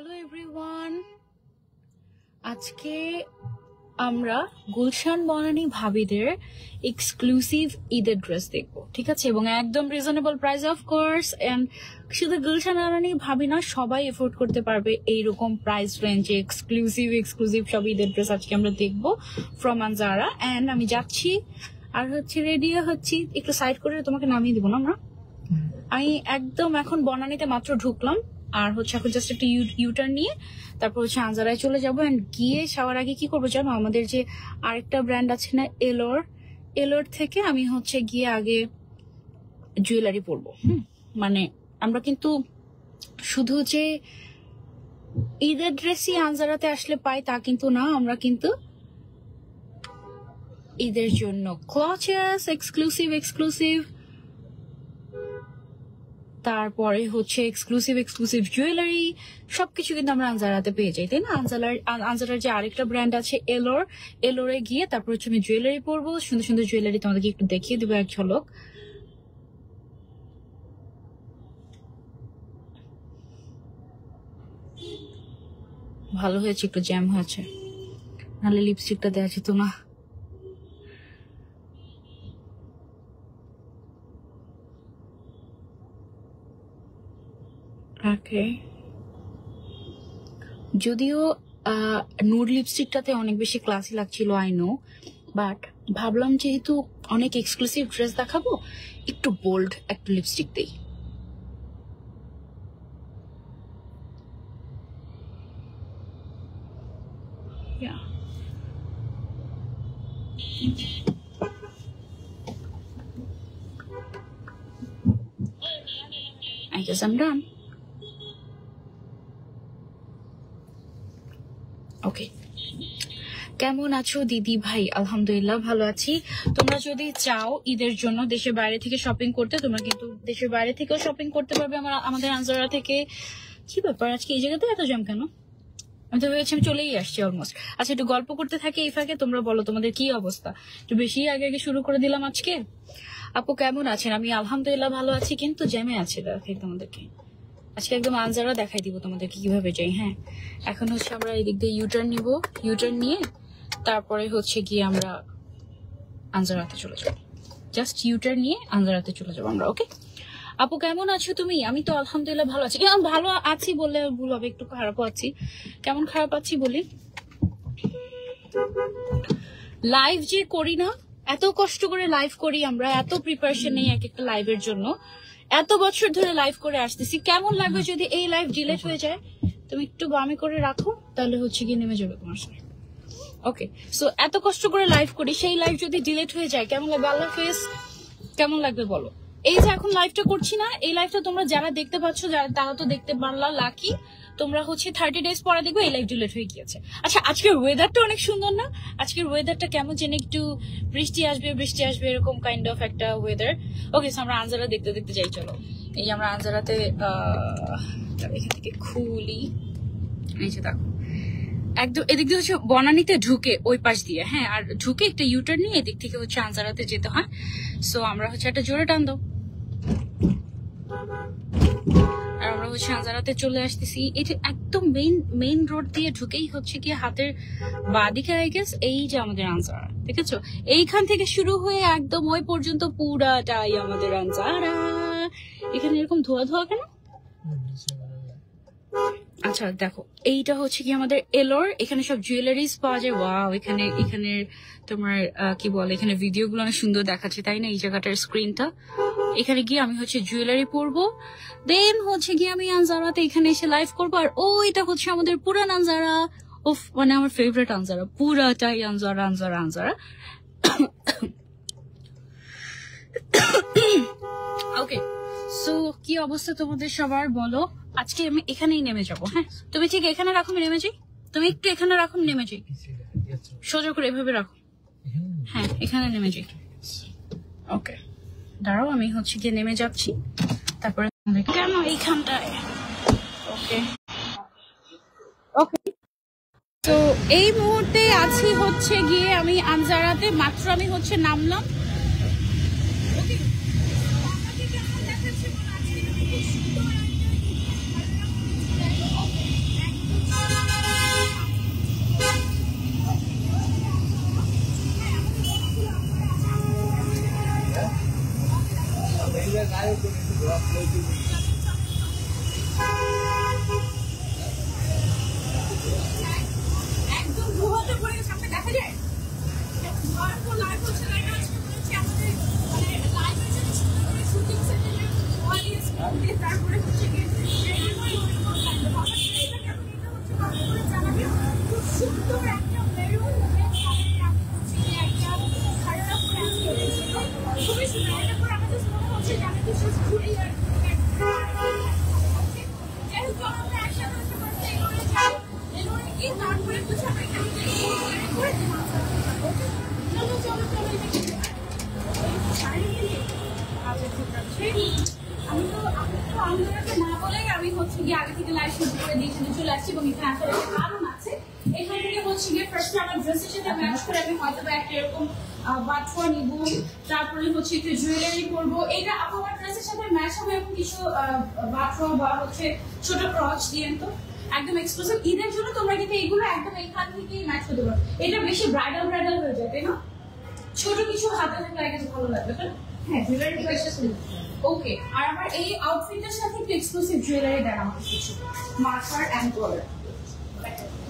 Hello everyone, আজকে আমরা গুলশান বনানী ভাবিদের এক্সক্লুসিভ ঈদের ড্রেস দেখবো, ঠিক আছে? এবং একদম reasonable price of course. And শুধু গুলশান বনানী ভাবি না, সবাই এফোর্ড করতে পারবে এইরকম প্রাইস রেঞ্জে এক্সক্লুসিভ সব ঈদের ড্রেস আজকে আমরা দেখবো ফ্রম আনজারা। এন্ড আমি যাচ্ছি আর রেডি হচ্ছি, একটু সাইড করে তোমাকে নামিয়ে দিব না আমরা। আমি একদম এখন বনানীতে মাত্র ঢুকলাম আর এখন জাস্ট একটা ইউটার্ন নিয়ে তারপর আনজারায় চলে যাবো। এন্ড গিয়ে যাওয়ার আগে কি করবো জানো, আমাদের যে আরেকটা ব্র্যান্ড আছে না এলোর থেকে আমি গিয়ে আগে জুয়েলারি পরবো। মানে আমরা কিন্তু শুধু যে ঈদের ড্রেসই আনজারাতে আসলে পাই তা কিন্তু না, আমরা কিন্তু ঈদের জন্য ক্লচেস এক্সক্লুসিভ তারপরে এক্সক্লুসিভ জুয়েলারি সবকিছু কিন্তু আমরা আনজারাতে পেয়ে যাই, তাই না? আনজারার যে আরেকটা ব্র্যান্ড আছে এলোরে গিয়ে তারপর আমি জুয়েলারি পরবো। সুন্দর সুন্দর জুয়েলারি তোমাদেরকে একটু দেখিয়ে দেবো এক ঝলক। ভালো হয়েছে, একটু জ্যাম হয়েছে, নাহলে লিপস্টিকটা দেওয়া যেত না। যদিও নুড লিপস্টিকটাতে অনেক বেশি ক্লাসি লাগছিল, আই নো, বাট ভাবলাম যেহেতু অনেক এক্সক্লুসিভ ড্রেস দেখাবো, একটু বোল্ড একটা লিপস্টিক দেই। I guess I'm done. ওকে, কেমন আছো দিদি ভাই? আলহামদুলিল্লাহ ভালো আছি। তোমরা যদি চাও ঈদের জন্য দেশের বাইরে থেকে শপিং করতে, তোমরা কিন্তু দেশের বাইরে থেকেও শপিং করতে পারবে আমাদের আনজারা থেকে। কি ব্যাপার আজকে এই জায়গাতে এত জ্যাম কেন? আমি তো ভেবেছি আমি চলেই আসছি অলমোস্ট। আচ্ছা, একটু গল্প করতে থাকি এই ফাঁকে। তোমরা বলো তোমাদের কি অবস্থা? একটু বেশি আগে শুরু করে দিলাম আজকে। আপু কেমন আছেন? আমি আলহামদুলিল্লাহ ভালো আছি, কিন্তু জ্যামে আছে। দেখাই তোমাদেরকে আজকে একদম আনজারা দেখাই দিব তোমাদেরকে কিভাবে যাই। হ্যাঁ, এখন আমরা এই দিক দিয়ে ইউটার্ন নিব, ইউটার্ন নিয়ে তারপরে গিয়ে আমরা আনজারাতে চলে যাবো। জাস্ট ইউটার্ন নিয়ে আনজারাতে চলে যাবো আমরা। ওকে আপু কেমন আছো তুমি? আমি তো আলহামদুলিল্লাহ ভালো আছি। ভালো আছি বললে ভুল হবে, একটু খারাপও আছি। কেমন খারাপ আছি বলি, লাইভ যে করি না, এত কষ্ট করে লাইভ করি আমরা, এত প্রিপারেশন নেই এক একটা লাইভের জন্য, এত বছর ধরে লাইভ করে আসতেছি। কেমন লাগবে যদি এই লাইভ ডিলেট হয়ে যায়? তুমি একটু বামে করে রাখো, তাহলে গিয়ে নেমে যাবে তোমার সাথে। ওকে, সো এত কষ্ট করে লাইভ করি, সেই লাইভ যদি ডিলেট হয়ে যায় কেমন লাগবে? আল্লাহ ফেস, কেমন লাগবে বলো? এই যে এখন লাইভটা করছি না, এই লাইভটা তোমরা যারা দেখতে পাচ্ছ তারা তো দেখতে পারলা, লাকি। তোমরা 30 ডেজ পরে দেখবে এই লাইভ ডিলেট হয়ে গিয়েছে। আচ্ছা, আজকের ওয়েদারটা অনেক সুন্দর না? আজকের ওয়েদারটা কেমন যেন একটু বৃষ্টি আসবে এরকম কাইন্ড অফ একটা ওয়েদার। ওকে, আমরা আনজারা দেখতে যাই। চলো, এই যে আমরা আনজারাতে এখান থেকে খুলি। এই যে দেখো, একদম এদিক দিয়ে বনানীতে ঢুকে ওই পাশ দিয়ে, হ্যাঁ, আর ঢুকে একটা ইউটার্ন নিয়ে এদিক থেকে আনজারাতে যেতে হয়। সো আমরা একটা জোরে টান দাও, আর আমরা আনজারাতে চলে আসতেছি। এটা একদম মেইন রোড দিয়ে ঢুকেই কি হাতের বাঁদিকে আই গেস এই যে আমাদের আনজারা, দেখেছো? এইখান থেকে শুরু হয়ে একদম ওই পর্যন্ত পুরাটাই আমাদের আনজারা। এখানে এরকম ধোয়া কেন? আচ্ছা দেখো, এইটা কি আমাদের এলোর। এখানে সব জুয়েলারিজ পাওয়া যায়। ওয়াও, এখানে তোমার কি বলে, এখানে ভিডিও গুলো অনেক সুন্দর দেখাচ্ছে, তাই না? এই জায়গাটার স্ক্রিনটা, এখানে গিয়ে আমি জুয়েলারি পরবো, দেন গিয়ে আমি আনজারাতে এখানে এসে লাইভ করবো। আর ওইটা আমাদের পুরান আনজারা। ওফ, মানে আমার ফেভারিট আনজারা, পুরাটাই আনজারা। ওকে, সো কি অবস্থা তোমাদের সবার বলো? আজকে আমি এখানেই নেমে যাবো। হ্যাঁ, তুমি ঠিক এখানে রাখো, আমি নেমে যাই। তুমি একটু এখানে রাখো, নেমে যাই, সোজা করে এভাবে রাখো। হ্যাঁ, এখানে নেমে যাই। ওকে, দাঁড়াও, আমি গিয়ে নেমে যাচ্ছি, তারপরে কেন এইখানটায়। ওকে ওকে, তো এই মুহূর্তে আছি গিয়ে আমি আনজারাতে। মাত্র আমি নামলাম। তারপরে হচ্ছে গিয়ে খুব সুন্দর একটা মেরুন খুবই সুন্দর। এটার পর আমাদের মনে হচ্ছে যে আমি তো শেষ ঘুরি আর যেহেতু আমরা একসাথে করে যাই এরপরে কি তারপরে কিছু আমরা এখানে করে চলো চলো চলো আচ্ছা ঠিক আছে। আমি তো আপনাদেরকে না বলেই আমি হচ্ছে গিয়ে আগে থেকে লাইভ শুরু করে দিয়ে এখানে চলে আসছি এবং এখানে আসার একটা কারণ আছে। এখান থেকে হচ্ছে গিয়ে ফার্স্টে আমার ড্রেসের সাথে ম্যাচ করে আমি হয়তো বা একটা এরকম বাটুয়া নিব, তারপরে হচ্ছে একটু জুয়েলারি করবো। এটা আমার ড্রেসের সাথে ম্যাচ হবে এবং কিছু বাটুয়া বা হচ্ছে ছোট ক্রচ দিয়ে তো একদম এক্সক্লুসিভ ঈদের জন্য তোমরা কিন্তু এগুলো একদম এখান থেকেই ম্যাচ করতে পারো। এটা বেশি ব্রাইডাল ব্রাইডাল হয়ে যায় তাই না? ছোট কিছু হাতে লাগে ভালো লাগবে তাই? হ্যাঁ জুয়েলারি ওকে। আর আমার এই আউটফিটের সাথে একটু এক্সক্লুসিভ জুয়েলারি দেন আমাকে কিছু marker and colour.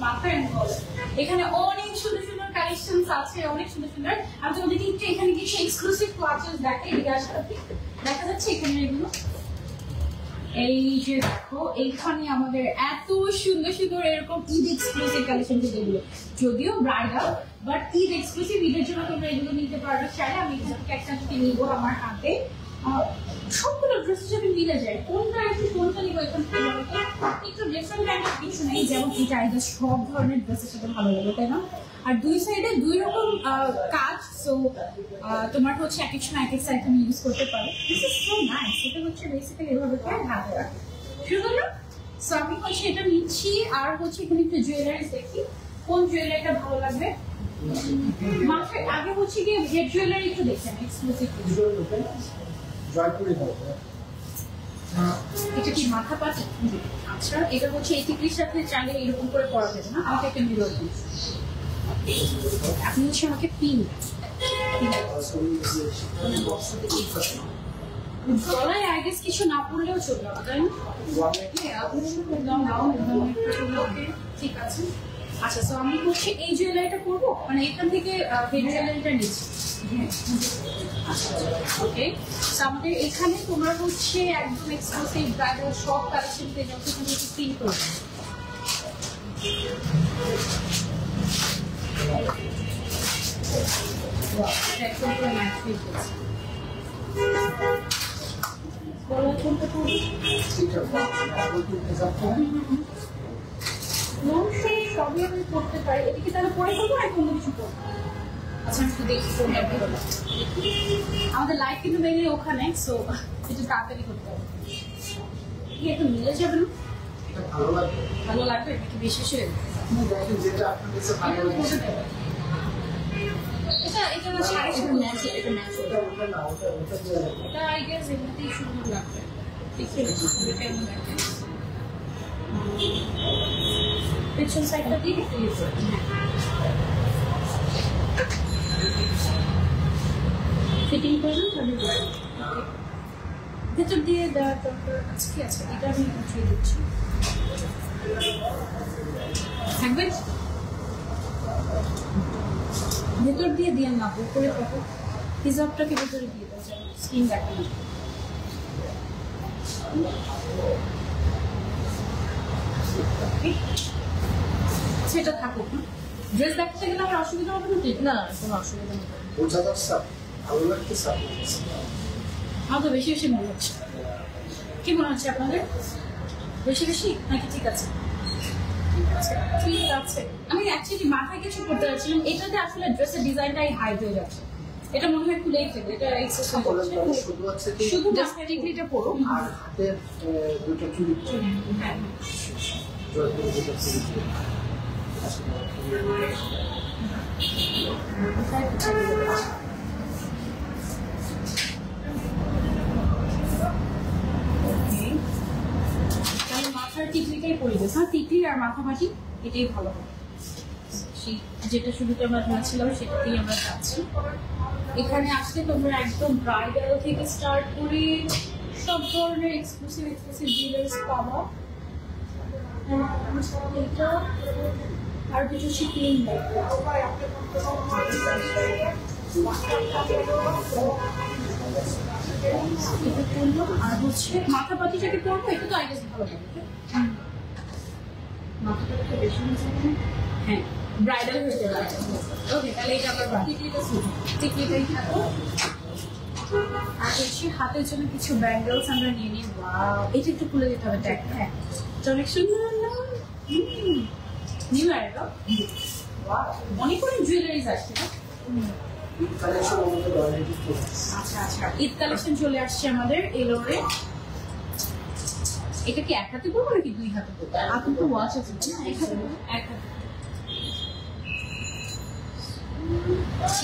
Marker and colour এখানে অনেক সুন্দর সুন্দর কালেকশনস আছে, অনেক সুন্দর সুন্দর। আমি তোমাদেরকে একটু এখানে কিছু এক্সক্লুসিভ ক্লাচেস দেখাই। দেখা যাচ্ছে এখানে এগুলো, এই যে দেখো এইখানে আমাদের এত সুন্দর সুন্দর এরকম ঈদ এক্সক্লুসিভ কালেকশন যেগুলো যদিও ব্রাইডাল বাট ঈদ এক্সক্লুসিভ। ঈদের জন্য তোমরা এগুলো নিতে পারবে চাইলে। আমি এখান থেকে একটা থেকে নিবো আমার হাতে। সবগুলো ড্রেসের সাথে মিলে যায়, কোনটা একটু কোনটা নিবো এখান থেকে বলতো একটু ডিফারেন্ট টাইপের কিছু নেই, যেমন এটা এটা সব ধরনের ড্রেসের সাথে ভালো লাগে তাই না? আর দুই সাইডে দুই রকম কাজ, সো তোমার হচ্ছে এক এক সময় এক এক সাইড তুমি ইউজ করতে পারো। This is so nice. এটা হচ্ছে বেসিক্যালি এভাবে করে হাতে রাখে শুরু করলাম। সো আমি হচ্ছে এটা নিচ্ছি। আর হচ্ছে এখানে একটু জুয়েলারি দেখি কোন জুয়েলারিটা ভালো লাগবে। মাথায় আগে হচ্ছে গিয়ে হেড জুয়েলারি একটু দেখেন এক্সক্লুসিভ। এটা কি মাথা পাতি? আচ্ছা এটা হচ্ছে এই টিকলির সাথে চাইলে এরকম করে পরা যাবে না? আমাকে একটা মিরর দিন। আপনি হচ্ছে আমাকে পিন গলায় আই গেস কিছু না পড়লেও চলবে তাই না? ঠিক আছে। আচ্ছা তো আমি হচ্ছে এই জুয়েলারিটা করবো, মানে এখান থেকে হেড জুয়েলারিটা নিচ্ছি। ওকে আমাদের এখানে তোমরা হচ্ছে একদম এক্সক্লুসিভ ব্রাইডাল সব কালেকশন পেয়ে যাও, সেখানে একটু ফিল করবে। সবই আমি করতে পারি। এদিকে তাহলে পরে করবো আর কোনো কিছু করবো। আচ্ছা আমি একটু দেখি কোনটা ভালো। আমাদের লাইফ কিন্তু মেনলি ওখানে, সো একটু তাড়াতাড়ি করতে হবে। কি একটু মিলে যাবে না? ভালো লাগবে নাকি বিশেষ হয়ে এটা না শাড়ির সাথে ম্যাচ হবে। এটা ম্যাচ হবে, এটা আই গেস এমনিতেই সুন্দর লাগবে। দেখে কেমন লাগবে পেছন সাইডটা দিয়ে ফিটিং করবেন তাহলে ভেতর দিয়ে দেওয়ার দরকার আছে কি আছে? এটা আমি উঠিয়ে দিচ্ছি। থাকবে ভেতর দিয়ে দিয়ে না উপরে পাবো হিজাবটাকে ভেতরে দিয়ে দেওয়া যাবে, স্কিন দেখা না। সেটা থাকুক না, ড্রেস দেখতে গেলে আমার অসুবিধা হবে না? না কোনো অসুবিধা নেই। আমার তো বেশি বেশি মনে হচ্ছে। কি মনে হচ্ছে আপনাদের? বেশি বেশি নাকি ঠিক আছে? ঠিক আছে। আমি অ্যাকচুয়ালি মাথায় কিছু করতে যাচ্ছিলাম, এটাতে আসলে ড্রেসের ডিজাইনটাই হাইড হয়ে যাচ্ছে। এটা মনে হয় খুলেই ফেলবে, এটা শুধু মাথায় টিকলিটা পরো আর হাতের দুটো চুড়ি। হ্যাঁ মাথার টিকলিটাই পরিবে। হ্যাঁ টিকলি আর মাথামাটি এটাই ভালো হবে। যেটা শুরুতে আমরা ধরেছিলাম সেটাতেই আমরা যাচ্ছি। এখানে আসলে তোমরা একদম ব্রাইডাল থেকে স্টার্ট করে সব ধরনের এক্সক্লুসিভ জুয়েলারিস পাবা। এটা আর কিছু শিপিং এটা করলো, আর হচ্ছে মাথা পাতি যেটা করবো এটা তো আইডিয়া ভালো লাগে। মাথা পাতিটা বেশি হয়ে হ্যাঁ ব্রাইডাল হয়ে যাবে। ওকে তাহলে এটা আবার টিকলিটাই থাকো। আর হচ্ছে হাতের জন্য কিছু ব্যাঙ্গেলস আমরা নিয়ে নিই। ওয়াও এটা একটু খুলে দিতে হবে দেখ। হ্যাঁ অনেক সুন্দর না? নিউ ইয়ার অনেক অনেক জুয়েলারিজ আসছে না? আচ্ছা আচ্ছা ঈদ কালেকশন চলে আসছে আমাদের এলোরে। এটা কি এক হাতে করবো নাকি দুই হাতে করবো? আপনার তো ওয়াচ আছে না? এক হাতে এক হাতে।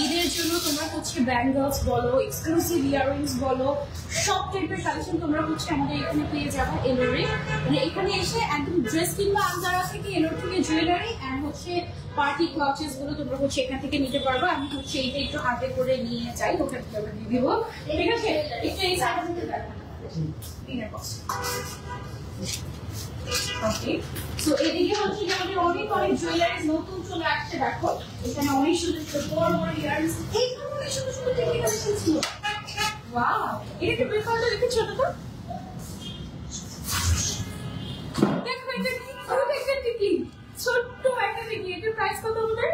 ঈদের জন্য তোমরা হচ্ছে ব্যাঙ্গলস বলো, এক্সক্লুসিভ ইয়াররিংস বলো, সব টাইপের কালেকশন তোমরা হচ্ছে আমাদের এখানে পেয়ে যাবে এলোরে। মানে এখানে এসে একদম ড্রেস কিংবা আনজারা থেকে এলোর থেকে জুয়েলারি অ্যান্ড হচ্ছে পার্টি ক্লচেস গুলো তোমরা হচ্ছে এখান থেকে নিতে পারবো। আমি হচ্ছে এইটা একটু হাতে করে নিয়ে যাই, ওখান থেকে আবার দিয়ে দিবো। ঠিক আছে একটু এই সাইড থেকে দেখো। ওকে সো এদিকে হচ্ছে আমাদের অনেক অনেক জুয়েলারিজ নতুন চলে আসছে। দেখো এখানে অনেক সুন্দর সুন্দর বড় বড় ইয়াররিংস, এইখানে অনেক সুন্দর সুন্দর টেকনিক্যাল ছিল। ওয়াও এটা কি প্রিফারটা দেখে ছোট তো দেখো, এটা কি খুব একটা টিকলি, ছোট্ট একটা টিকলি। এটার প্রাইস কত হবে?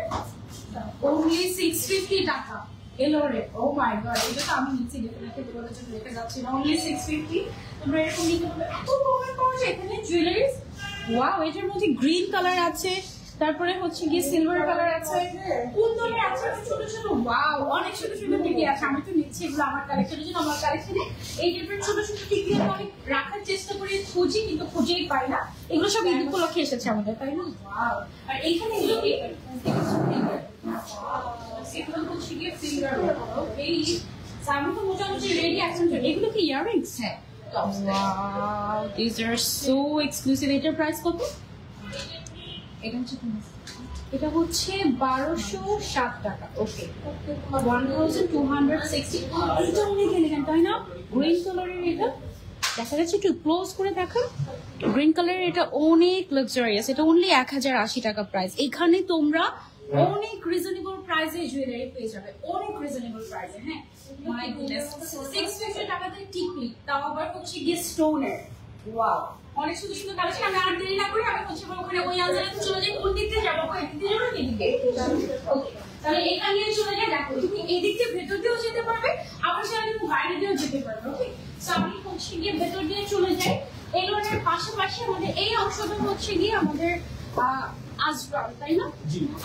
only 650 টাকা এলোরে। ও মাই গড এটা তো আমি নিচে ডেফিনেটলি বলার জন্য রেখে যাচ্ছি না। only 650 তোমরা এরকম নিতে পারবে। এত কমে পাওয়া এখানে জুয়েলারিজ। ওয়াও এটার মধ্যে গ্রিন কালার আছে, তারপরে হচ্ছে গিয়ে সিলভার কালার আছে, কুন্দনের আছে ছোট ছোট। ওয়াও অনেক ছোট ছোট টিকলি আছে। আমি তো নিচ্ছি এগুলো আমার কালেকশনের জন্য। আমার কালেকশনে এই টাইপের ছোট ছোট টিকলি আমি রাখার চেষ্টা করি, খুঁজি কিন্তু খুঁজেই পাই না। এগুলো সব ঈদ উপলক্ষে এসেছে আমাদের, তাই না? ওয়াও আর এইখানে এগুলো কি এগুলো হচ্ছে গিয়ে ফিঙ্গার। এই সামনে তো মোটামুটি রেডি অ্যাকশন। এগুলো কি ইয়াররিংস? হ্যাঁ wow this are so exclusive. এটার প্রাইস কত? এটা হচ্ছে 1207 টাকা। ওকে 1260। এটা অনেক এলিগেন্ট তাই না? গ্রিন কালারের এটা দেখা যাচ্ছে, একটু ক্লোজ করে দেখা। গ্রিন কালারের এটা অনেক লাক্সারিয়াস। এটা অনলি 1080 টাকা প্রাইস। এখানে তোমরা অনেক রিজনেবল প্রাইসে জুয়েলারি পেয়ে যাবে, অনেক রিজনেবল প্রাইসে। হ্যাঁ মাই গুডনেস 650 টাকাতে টিকলি, তাও আবার হচ্ছে গিয়ে স্টোনের। ওয়াও অনেক সুন্দর সুন্দর কালেকশন। আমি আর দেরি না করি আমি হচ্ছে ওখানে ওই আনজারাতে চলে যাই। কোন দিক দিয়ে যাবো? কোন দিক দিয়ে যাবো? এদিকে। ওকে তাহলে এখান দিয়ে চলে যাই। দেখো তুমি এদিক দিয়ে ভেতর দিয়েও যেতে পারবে, আবার সেটা তুমি বাইরে দিয়েও যেতে পারবে। ওকে সো আমি হচ্ছে গিয়ে ভেতর দিয়ে চলে যাই। এই রোডের পাশাপাশি আমাদের এই অংশটা হচ্ছে গিয়ে আমাদের আজরান, তাই না?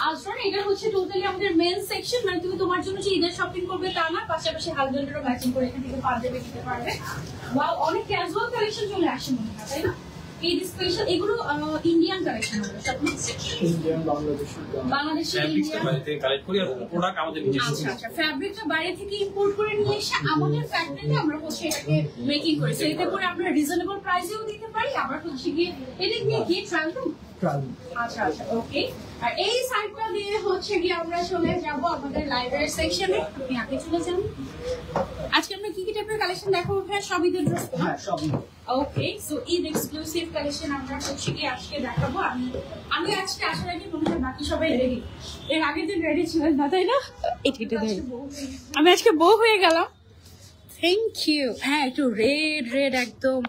আজরান এটা হচ্ছে টোটালি আমাদের মেন সেকশন। মানে তুমি তোমার জন্য যে ঈদের শপিং করবে তা না, পাশাপাশি হাজবেন্ডেরও ম্যাচিং করে এখান থেকে পাঞ্জাবি নিতে পারবে। বা অনেক ক্যাজুয়াল কালেকশন চলে আসে মনে হয়, তাই না? এই স্পেশাল এগুলো ইন্ডিয়ান কালেকশন হবে সব। ইন্ডিয়ান বাংলাদেশি ইন্ডিয়ান থেকে কালেক্ট করি আর প্রোডাক্ট আমাদের নিজস্ব। আচ্ছা আচ্ছা ফ্যাব্রিকটা বাইরে থেকে ইম্পোর্ট করে নিয়ে এসে আমাদের ফ্যাক্টরিতে আমরা হচ্ছে এটাকে মেকিং করি। সো এতে করে আমরা রিজনেবল প্রাইসেও দিতে পারি, আবার হচ্ছে গিয়ে এটা দিয়ে গিয়ে ট্রায়াল রুম। আচ্ছা আচ্ছা ওকে। আর এই সাইডটা দিয়ে হচ্ছে গিয়ে আমরা চলে যাব আমাদের লাইব্রেরি সেকশনে। আপনি আগে চলে যান। আজকে আমরা কি কি টাইপের কালেকশন দেখাবো ভাই? সব ঈদের ড্রেস? হ্যাঁ সব। Okay so Eid exclusive collection আমরা হচ্ছে গিয়ে আজকে দেখাবো। আমি আজকে আসার আগে মনে হয় বাকি সবাই রেডি। এর আগের দিন রেডি ছিলেন না তাই না? এটা আমি আজকে বউ হয়ে গেলাম। Thank you. হ্যাঁ একটু রেড রেড একদম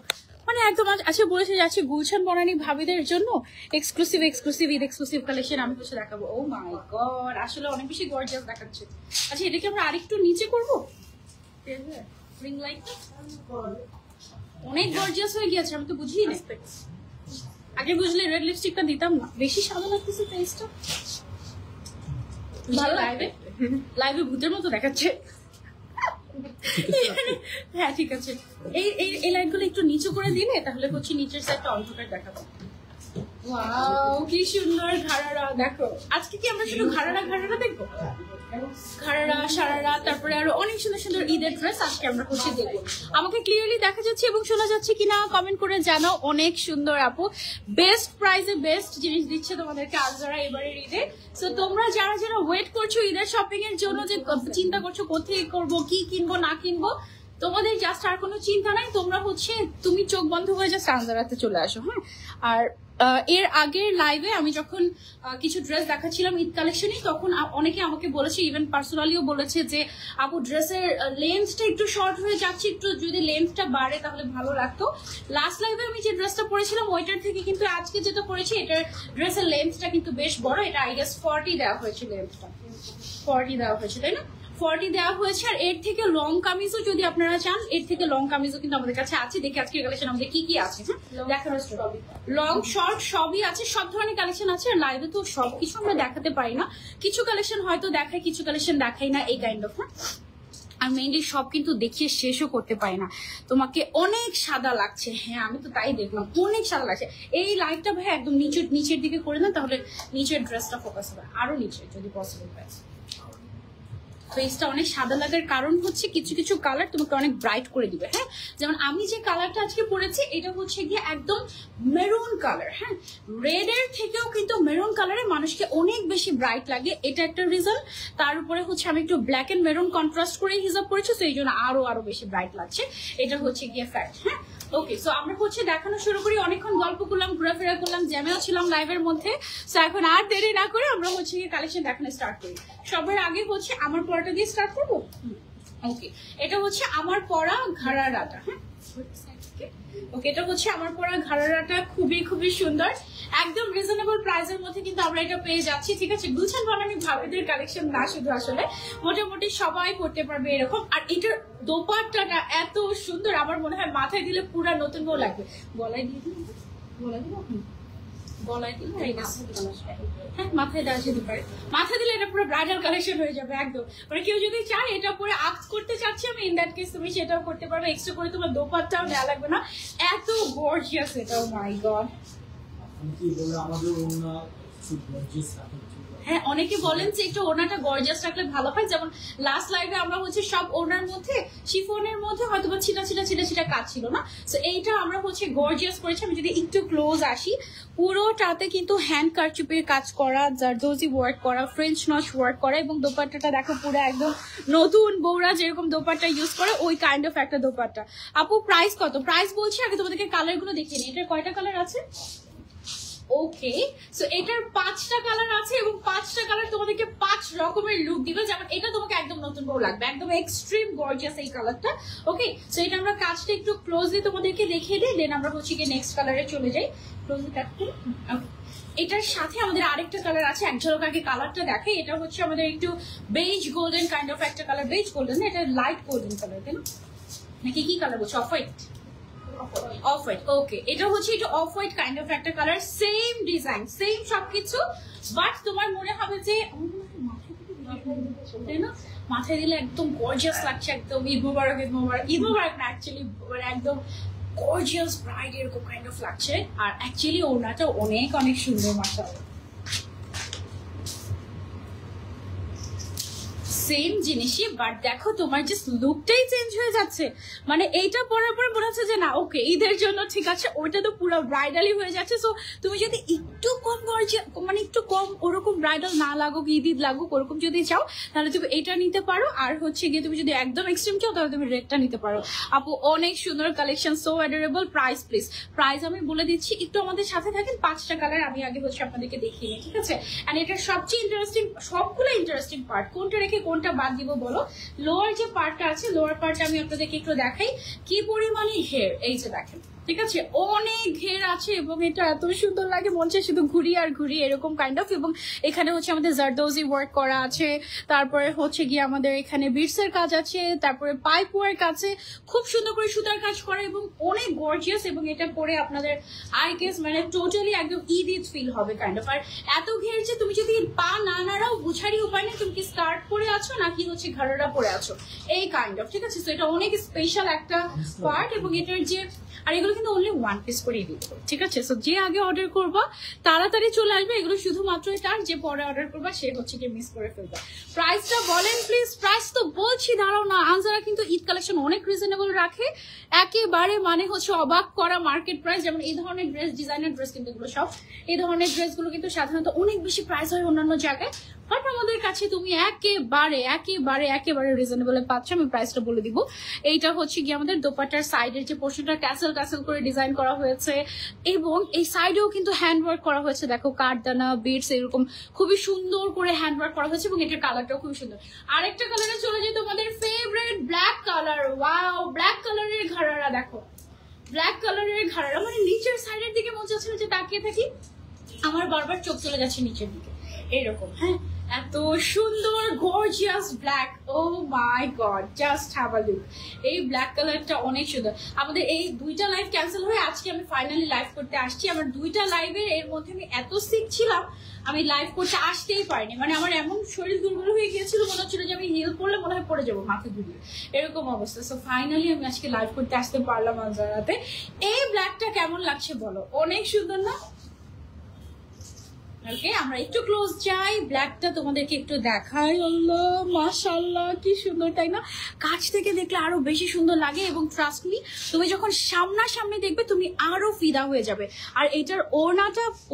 মানে একদম। আচ্ছা বলেছে যাচ্ছে গুলশান বনানী ভাবিদের জন্য এক্সক্লুসিভ ঈদ এক্সক্লুসিভ কালেকশন আমি হচ্ছে দেখাবো। ও মাই গড আসলে অনেক বেশি গর্জিয়াস দেখাচ্ছে। আচ্ছা এটাকে আমরা আরেকটু নিচে করবো। রিং লাইট অনেক গর্জিয়াস হয়ে গিয়েছে, আমি তো বুঝিই না। আগে বুঝলে রেড লিপস্টিকটা দিতাম না। বেশি সাদা লাগতেছে ফেসটা। ভালো লাইভে লাইভে ভূতের মতো দেখাচ্ছে। হ্যাঁ ঠিক আছে। এই লাইটগুলো একটু নিচু করে দিলে তাহলে হচ্ছে নিচের সাইডটা অন্ধকার দেখাবো। ওয়াও কি সুন্দর ঘাড়ারা। দেখো আজকে কি আমরা শুধু ঘাড়ারা দেখবো? ঘাড়ারা সারারা তারপরে আরো অনেক সুন্দর সুন্দর ঈদের ড্রেস আজকে আমরা হচ্ছে দেখবো। আমাকে ক্লিয়ারলি দেখা যাচ্ছে এবং শোনা যাচ্ছে কিনা কমেন্ট করে জানাও। অনেক সুন্দর আপু, বেস্ট প্রাইসে বেস্ট জিনিস দিচ্ছে তোমাদেরকে আজরা এবারের ঈদে। সো তোমরা যারা যারা ওয়েট করছো ঈদের শপিং এর জন্য, যে চিন্তা করছো কোথায় করবো, কি কিনবো না কিনবো, তোমাদের জাস্ট আর কোনো চিন্তা নাই, তোমরা হচ্ছে তুমি চোখ বন্ধ হয়ে জাস্ট আনজারাতে চলে আসো। হ্যাঁ, আর এর আগের লাইভে আমি যখন কিছু ড্রেস দেখাচ্ছিলাম ঈদ কালেকশনে, তখন অনেকে আমাকে বলেছে, ইভেন পার্সোনালিও বলেছে যে আপু ড্রেসের লেন্থটা একটু শর্ট হয়ে যাচ্ছে, একটু যদি লেন্থটা বাড়ে তাহলে ভালো লাগতো। লাস্ট লাইভে আমি যে ড্রেসটা পরেছিলাম ওইটার থেকে কিন্তু আজকে যেটা পরেছি এটার ড্রেসের লেন্থটা কিন্তু বেশ বড়। এটা আই গেস 40 দেওয়া হয়েছে, লেন্থটা 40 দেওয়া হয়েছে, তাই না? 40 দেওয়া হয়েছে। আর এর থেকে লং কামিজও যদি আপনারা চান, এর থেকে লং কামিজও কিন্তু আমাদের কাছে আছে। দেখি আজকে কালেকশন আমাদের কি কি আছে। হ্যাঁ, দেখানোর লং শর্ট সবই আছে, সব ধরনের কালেকশন আছে। আর লাইভে তো সবকিছু আমরা দেখাতে পারি না, কিছু কালেকশন হয়তো দেখাই, কিছু কালেকশন দেখাই না, এই কাইন্ড অফ। আর মেইনলি সব কিন্তু দেখিয়ে শেষও করতে পারি না। তোমাকে অনেক সাদা লাগছে, হ্যাঁ আমি তো তাই দেখলাম, অনেক সাদা লাগছে। এই লাইটটা ভাই একদম নিচের দিকে করে না, তাহলে নিচের ড্রেসটা ফোকাস হবে, আরো নিচে যদি পসিবল হয়। ফেসটা অনেক সাদা লাগার কারণ হচ্ছে কিছু কিছু কালার তোমাকে অনেক ব্রাইট করে দিবে। হ্যাঁ, যেমন আমি যে কালারটা আজকে পরেছি এটা হচ্ছে গিয়ে একদম মেরুন কালার। হ্যাঁ, রেড এর থেকেও কিন্তু মেরুন কালারে মানুষকে অনেক বেশি ব্রাইট লাগে, এটা একটা রিজন। তার উপরে হচ্ছে আমি একটু ব্ল্যাক এন্ড মেরুন কন্ট্রাস্ট করে হিসাব করেছি, তো এই জন্য আরো বেশি ব্রাইট লাগছে। এটা হচ্ছে গিয়ে ফ্যাক্ট। হ্যাঁ, ওকে, সো আমরা হচ্ছে দেখানো শুরু করি। অনেকক্ষণ গল্প করলাম, ঘোরাফেরা করলাম, জ্যামেও ছিলাম লাইভের মধ্যে। সো এখন আর দেরি না করে আমরা হচ্ছে কালেকশন দেখানো স্টার্ট করি। সবার আগে হচ্ছে আমার পরাটা দিয়ে স্টার্ট করবো। ওকে, এটা হচ্ছে আমার পরা ঘাড়ারাটা। হ্যাঁ, ওকে, এটা হচ্ছে আমার পরা ঘাড়ারাটা, খুবই সুন্দর, একদম রিজনেবল প্রাইসের মধ্যে কিন্তু আমরা এটা পেয়ে যাচ্ছি। ঠিক আছে, গুলশান বানানি ভাবিদের কালেকশন না শুধু, আসলে মোটামুটি সবাই পড়তে পারবে এরকম। আর এটার দোপাট্টাটা এত সুন্দর, আমার মনে হয় মাথায় দিলে পুরা নতুন বউ লাগবে। গলায় দিয়ে দিন, গলায় দিব, গলায় দিলে হ্যাঁ মাথায় দেওয়া যেতে পারে। মাথায় দিলে এটা পুরো ব্রাইডাল কালেকশন হয়ে যাবে একদম। মানে কেউ যদি চায় এটা পরে আক্ট করতে চাচ্ছি আমি, ইন দ্যাট কেস তুমি সেটাও করতে পারবে, এক্সট্রা করে তোমার দোপাট্টাও দেওয়া লাগবে না। এত গর্জিয়াস এটা, মাই গড। হ্যাঁ, অনেকে বলেন যে একটু ওড়নাটা গর্জিয়াস রাখলে ভালো হয়। যেমন লাস্ট লাইভে আমরা হচ্ছে সব ওড়নার মধ্যে শিফনের মধ্যে হয়তো বা ছিটা কাজ ছিল না, তো এইটা আমরা হচ্ছে গর্জিয়াস করেছি। আমি যদি একটু ক্লোজ আসি, পুরোটাতে কিন্তু হ্যান্ড কারচুপির কাজ করা, জারদোজি ওয়ার্ক করা, ফ্রেঞ্চ নচ ওয়ার্ক করা, এবং দোপাট্টাটা দেখো পুরো একদম নতুন বউরা যেরকম দোপাট্টা ইউজ করে ওই কাইন্ড অফ একটা দোপাট্টা। আপু প্রাইস কত? প্রাইস বলছি, আগে তোমাদেরকে কালার গুলো দেখিয়ে নিই। এটার কয়টা কালার আছে? ওকে, সো এটার 5টা কালার আছে, এবং 5টা কালার তোমাদেরকে 5 রকমের লুক দিবে। যেমন এটা তোমাকে একদম নতুন বউ লাগবে, একদম এক্সট্রিম গর্জিয়াস এই কালারটা। ওকে, সো এটা আমরা কাজটা একটু ক্লোজলি তোমাদেরকে দেখিয়ে দিই, দেন আমরা হচ্ছে কি নেক্সট কালারে চলে যাই। ক্লোজলি দেখো, এটার সাথে আমাদের আরেকটা কালার আছে, এক ঝলক আগে কালারটা দেখে। এটা হচ্ছে আমাদের একটু বেজ গোল্ডেন কাইন্ড অফ একটা কালার, বেজ গোল্ডেন না, এটা লাইট গোল্ডেন কালার, তাই না? নাকি কি কালার বলছো? Off white, off white. Okay, এটা হচ্ছে এটা অফ হোয়াইট কাইন্ড অফ একটা কালার, সেম ডিজাইন, সেম সবকিছু, বাট তোমার মনে হবে যে মাথায় দিলে একদম গর্জিয়াস লাগছে, একদম ঈদ মোবারক, ঈদ মোবারক, ঈদ মোবারক না অ্যাকচুয়ালি, একদম গর্জিয়াস ব্রাইড এরকম কাইন্ড অফ লাগছে। আর অ্যাকচুয়ালি ওড়নাটা অনেক সুন্দর, মাশাআল্লাহ। সেম জিনিসই, বাট দেখো তোমার জাস্ট লুকটাই চেঞ্জ হয়ে যাচ্ছে। মানে এইটা পরার পরে মনে হচ্ছে যে না ওকে ঈদের জন্য ঠিক আছে, ওইটা তো পুরো ব্রাইডালই হয়ে যাচ্ছে। সো তুমি যদি একটু কম মানে একটু কম ওরকম ব্রাইডাল না লাগুক, ঈদ লাগুক ওরকম যদি চাও, তাহলে তুমি এটা নিতে পারো। আর হচ্ছে গিয়ে তুমি যদি একদম এক্সট্রিম চাও তাহলে তুমি রেডটা নিতে পারো। আপু অনেক সুন্দর collection, so adorable. Price please, price আমি বলে দিচ্ছি, একটু আমাদের সাথে থাকেন। 5টা কালার আমি আগে হচ্ছে আপনাদেরকে দেখিয়ে নিই, ঠিক আছে? এন্ড এটার সবচেয়ে ইন্টারেস্টিং, সবগুলো ইন্টারেস্টিং পার্ট, কোনটা রেখে কোনটা বাদ দিব বলো? লোয়ার যে পার্টটা আছে, লোয়ার পার্টটা আমি আপনাদেরকে একটু দেখাই কি পরিমাণে ঘের। এই যে দেখেন, ঠিক আছে, অনেক ঘের আছে, এবং এটা এত সুন্দর লাগে, মন চায় শুধু ঘুরি আর ঘুরি এরকম কাইন্ড অফ। এবং এখানে হচ্ছে আমাদের জারদোজি ওয়ার্ক করা আছে, তারপরে হচ্ছে গিয়ে আমাদের এখানে বিটসের কাজ আছে, তারপরে পাইপ ওয়ার্ক আছে, খুব সুন্দর করে সুতার কাজ করা, এবং অনেক গর্জিয়াস। এবং এটা পরে আপনাদের আই গেস মানে টোটালি একদম ঈদ ফিল হবে কাইন্ড অফ। আর এত ঘের যে তুমি যদি পা না নাড়াও বুঝারই উপায় নেই তুমি কি স্কার্ট পরে আছো নাকি হচ্ছে ঘাড়ারা পরে আছো, এই কাইন্ড অফ, ঠিক আছে? তো এটা অনেক স্পেশাল একটা পার্ট। এবং এটার যে আর এগুলো এগুলো কিন্তু অনলি 1 পিস করেই দিব, ঠিক আছে? সো যে আগে অর্ডার করবা তাড়াতাড়ি চলে আসবে, এগুলো শুধুমাত্র এটা, যে পরে অর্ডার করবা সে হচ্ছে কি মিস করে ফেলবে। প্রাইসটা বলেন প্লিজ। প্রাইস তো বলছি, দাঁড়াও না। আনজারা কিন্তু ঈদ কালেকশন অনেক রিজনেবল রাখে, একেবারে মানে হচ্ছে অবাক করা মার্কেট প্রাইস। যেমন এই ধরনের ড্রেস, ডিজাইনার ড্রেস কিন্তু এগুলো সব, এই ধরনের ড্রেসগুলো কিন্তু সাধারণত অনেক বেশি প্রাইস হয় অন্যান্য জায়গায়, বাট আমাদের কাছে তুমি একেবারে একেবারে একেবারে রিজনেবলে পাচ্ছ। আমি প্রাইসটা বলে দিব। এইটা হচ্ছে কি আমাদের দোপাট্টার সাইডের যে পোর্শনটা ট্যাসেল ট্যাসেল করে ডিজাইন করা হয়েছে, এবং এই সাইডেও কিন্তু হ্যান্ডওয়ার্ক করা হয়েছে। দেখো কাঠদানা, বিটস, এরকম খুবই সুন্দর করে হ্যান্ডওয়ার্ক করা হয়েছে, এবং এটার কালারটাও খুবই সুন্দর। আরেকটা কালারে চলে যায় তোমাদের favourite black colour. Wow, black কালারের ঘাড়ারা দেখো, ব্ল্যাক কালারের ঘাড়ারা, মানে নিচের সাইডের দিকে মনে হচ্ছে যে তাকিয়ে থাকি, আমার বারবার চোখ চলে যাচ্ছে নিচের দিকে, এরকম। হ্যাঁ, এত সুন্দর gorgeous black, oh my God, just have a look. এই ব্ল্যাক কালারটা অনেক সুন্দর। আমাদের এই দুইটা লাইভ ক্যান্সেল হয়ে আজকে আমি ফাইনালি লাইভ করতে আসছি। আমার দুইটা লাইভের এর মধ্যে আমি এত সিক ছিলাম, আমি লাইভ করতে আসতেই পারিনি। মানে আমার এমন শরীর দুর্বল হয়ে গিয়েছিল, মনে হচ্ছিল যে আমি হিল করলে মনে হয় পড়ে যাবো মাথা ঘুরিয়ে, এরকম অবস্থা। সো ফাইনালি আমি আজকে লাইভ করতে আসতে পারলাম আনজারাতে। এই ব্ল্যাকটা কেমন লাগছে বলো? অনেক সুন্দর না? ওকে, আমরা একটু ক্লোজ যাই, ব্ল্যাকটা তোমাদেরকে একটু দেখাই। আল্লাহ, মাশাআল্লাহ, কি সুন্দর, তাই না? কাছ থেকে দেখলে আরো বেশি সুন্দর লাগে, এবং ট্রাস্ট মি, তুমি যখন সামনাসামনি দেখবে তুমি আরো ফিদা হয়ে যাবে। আর এটার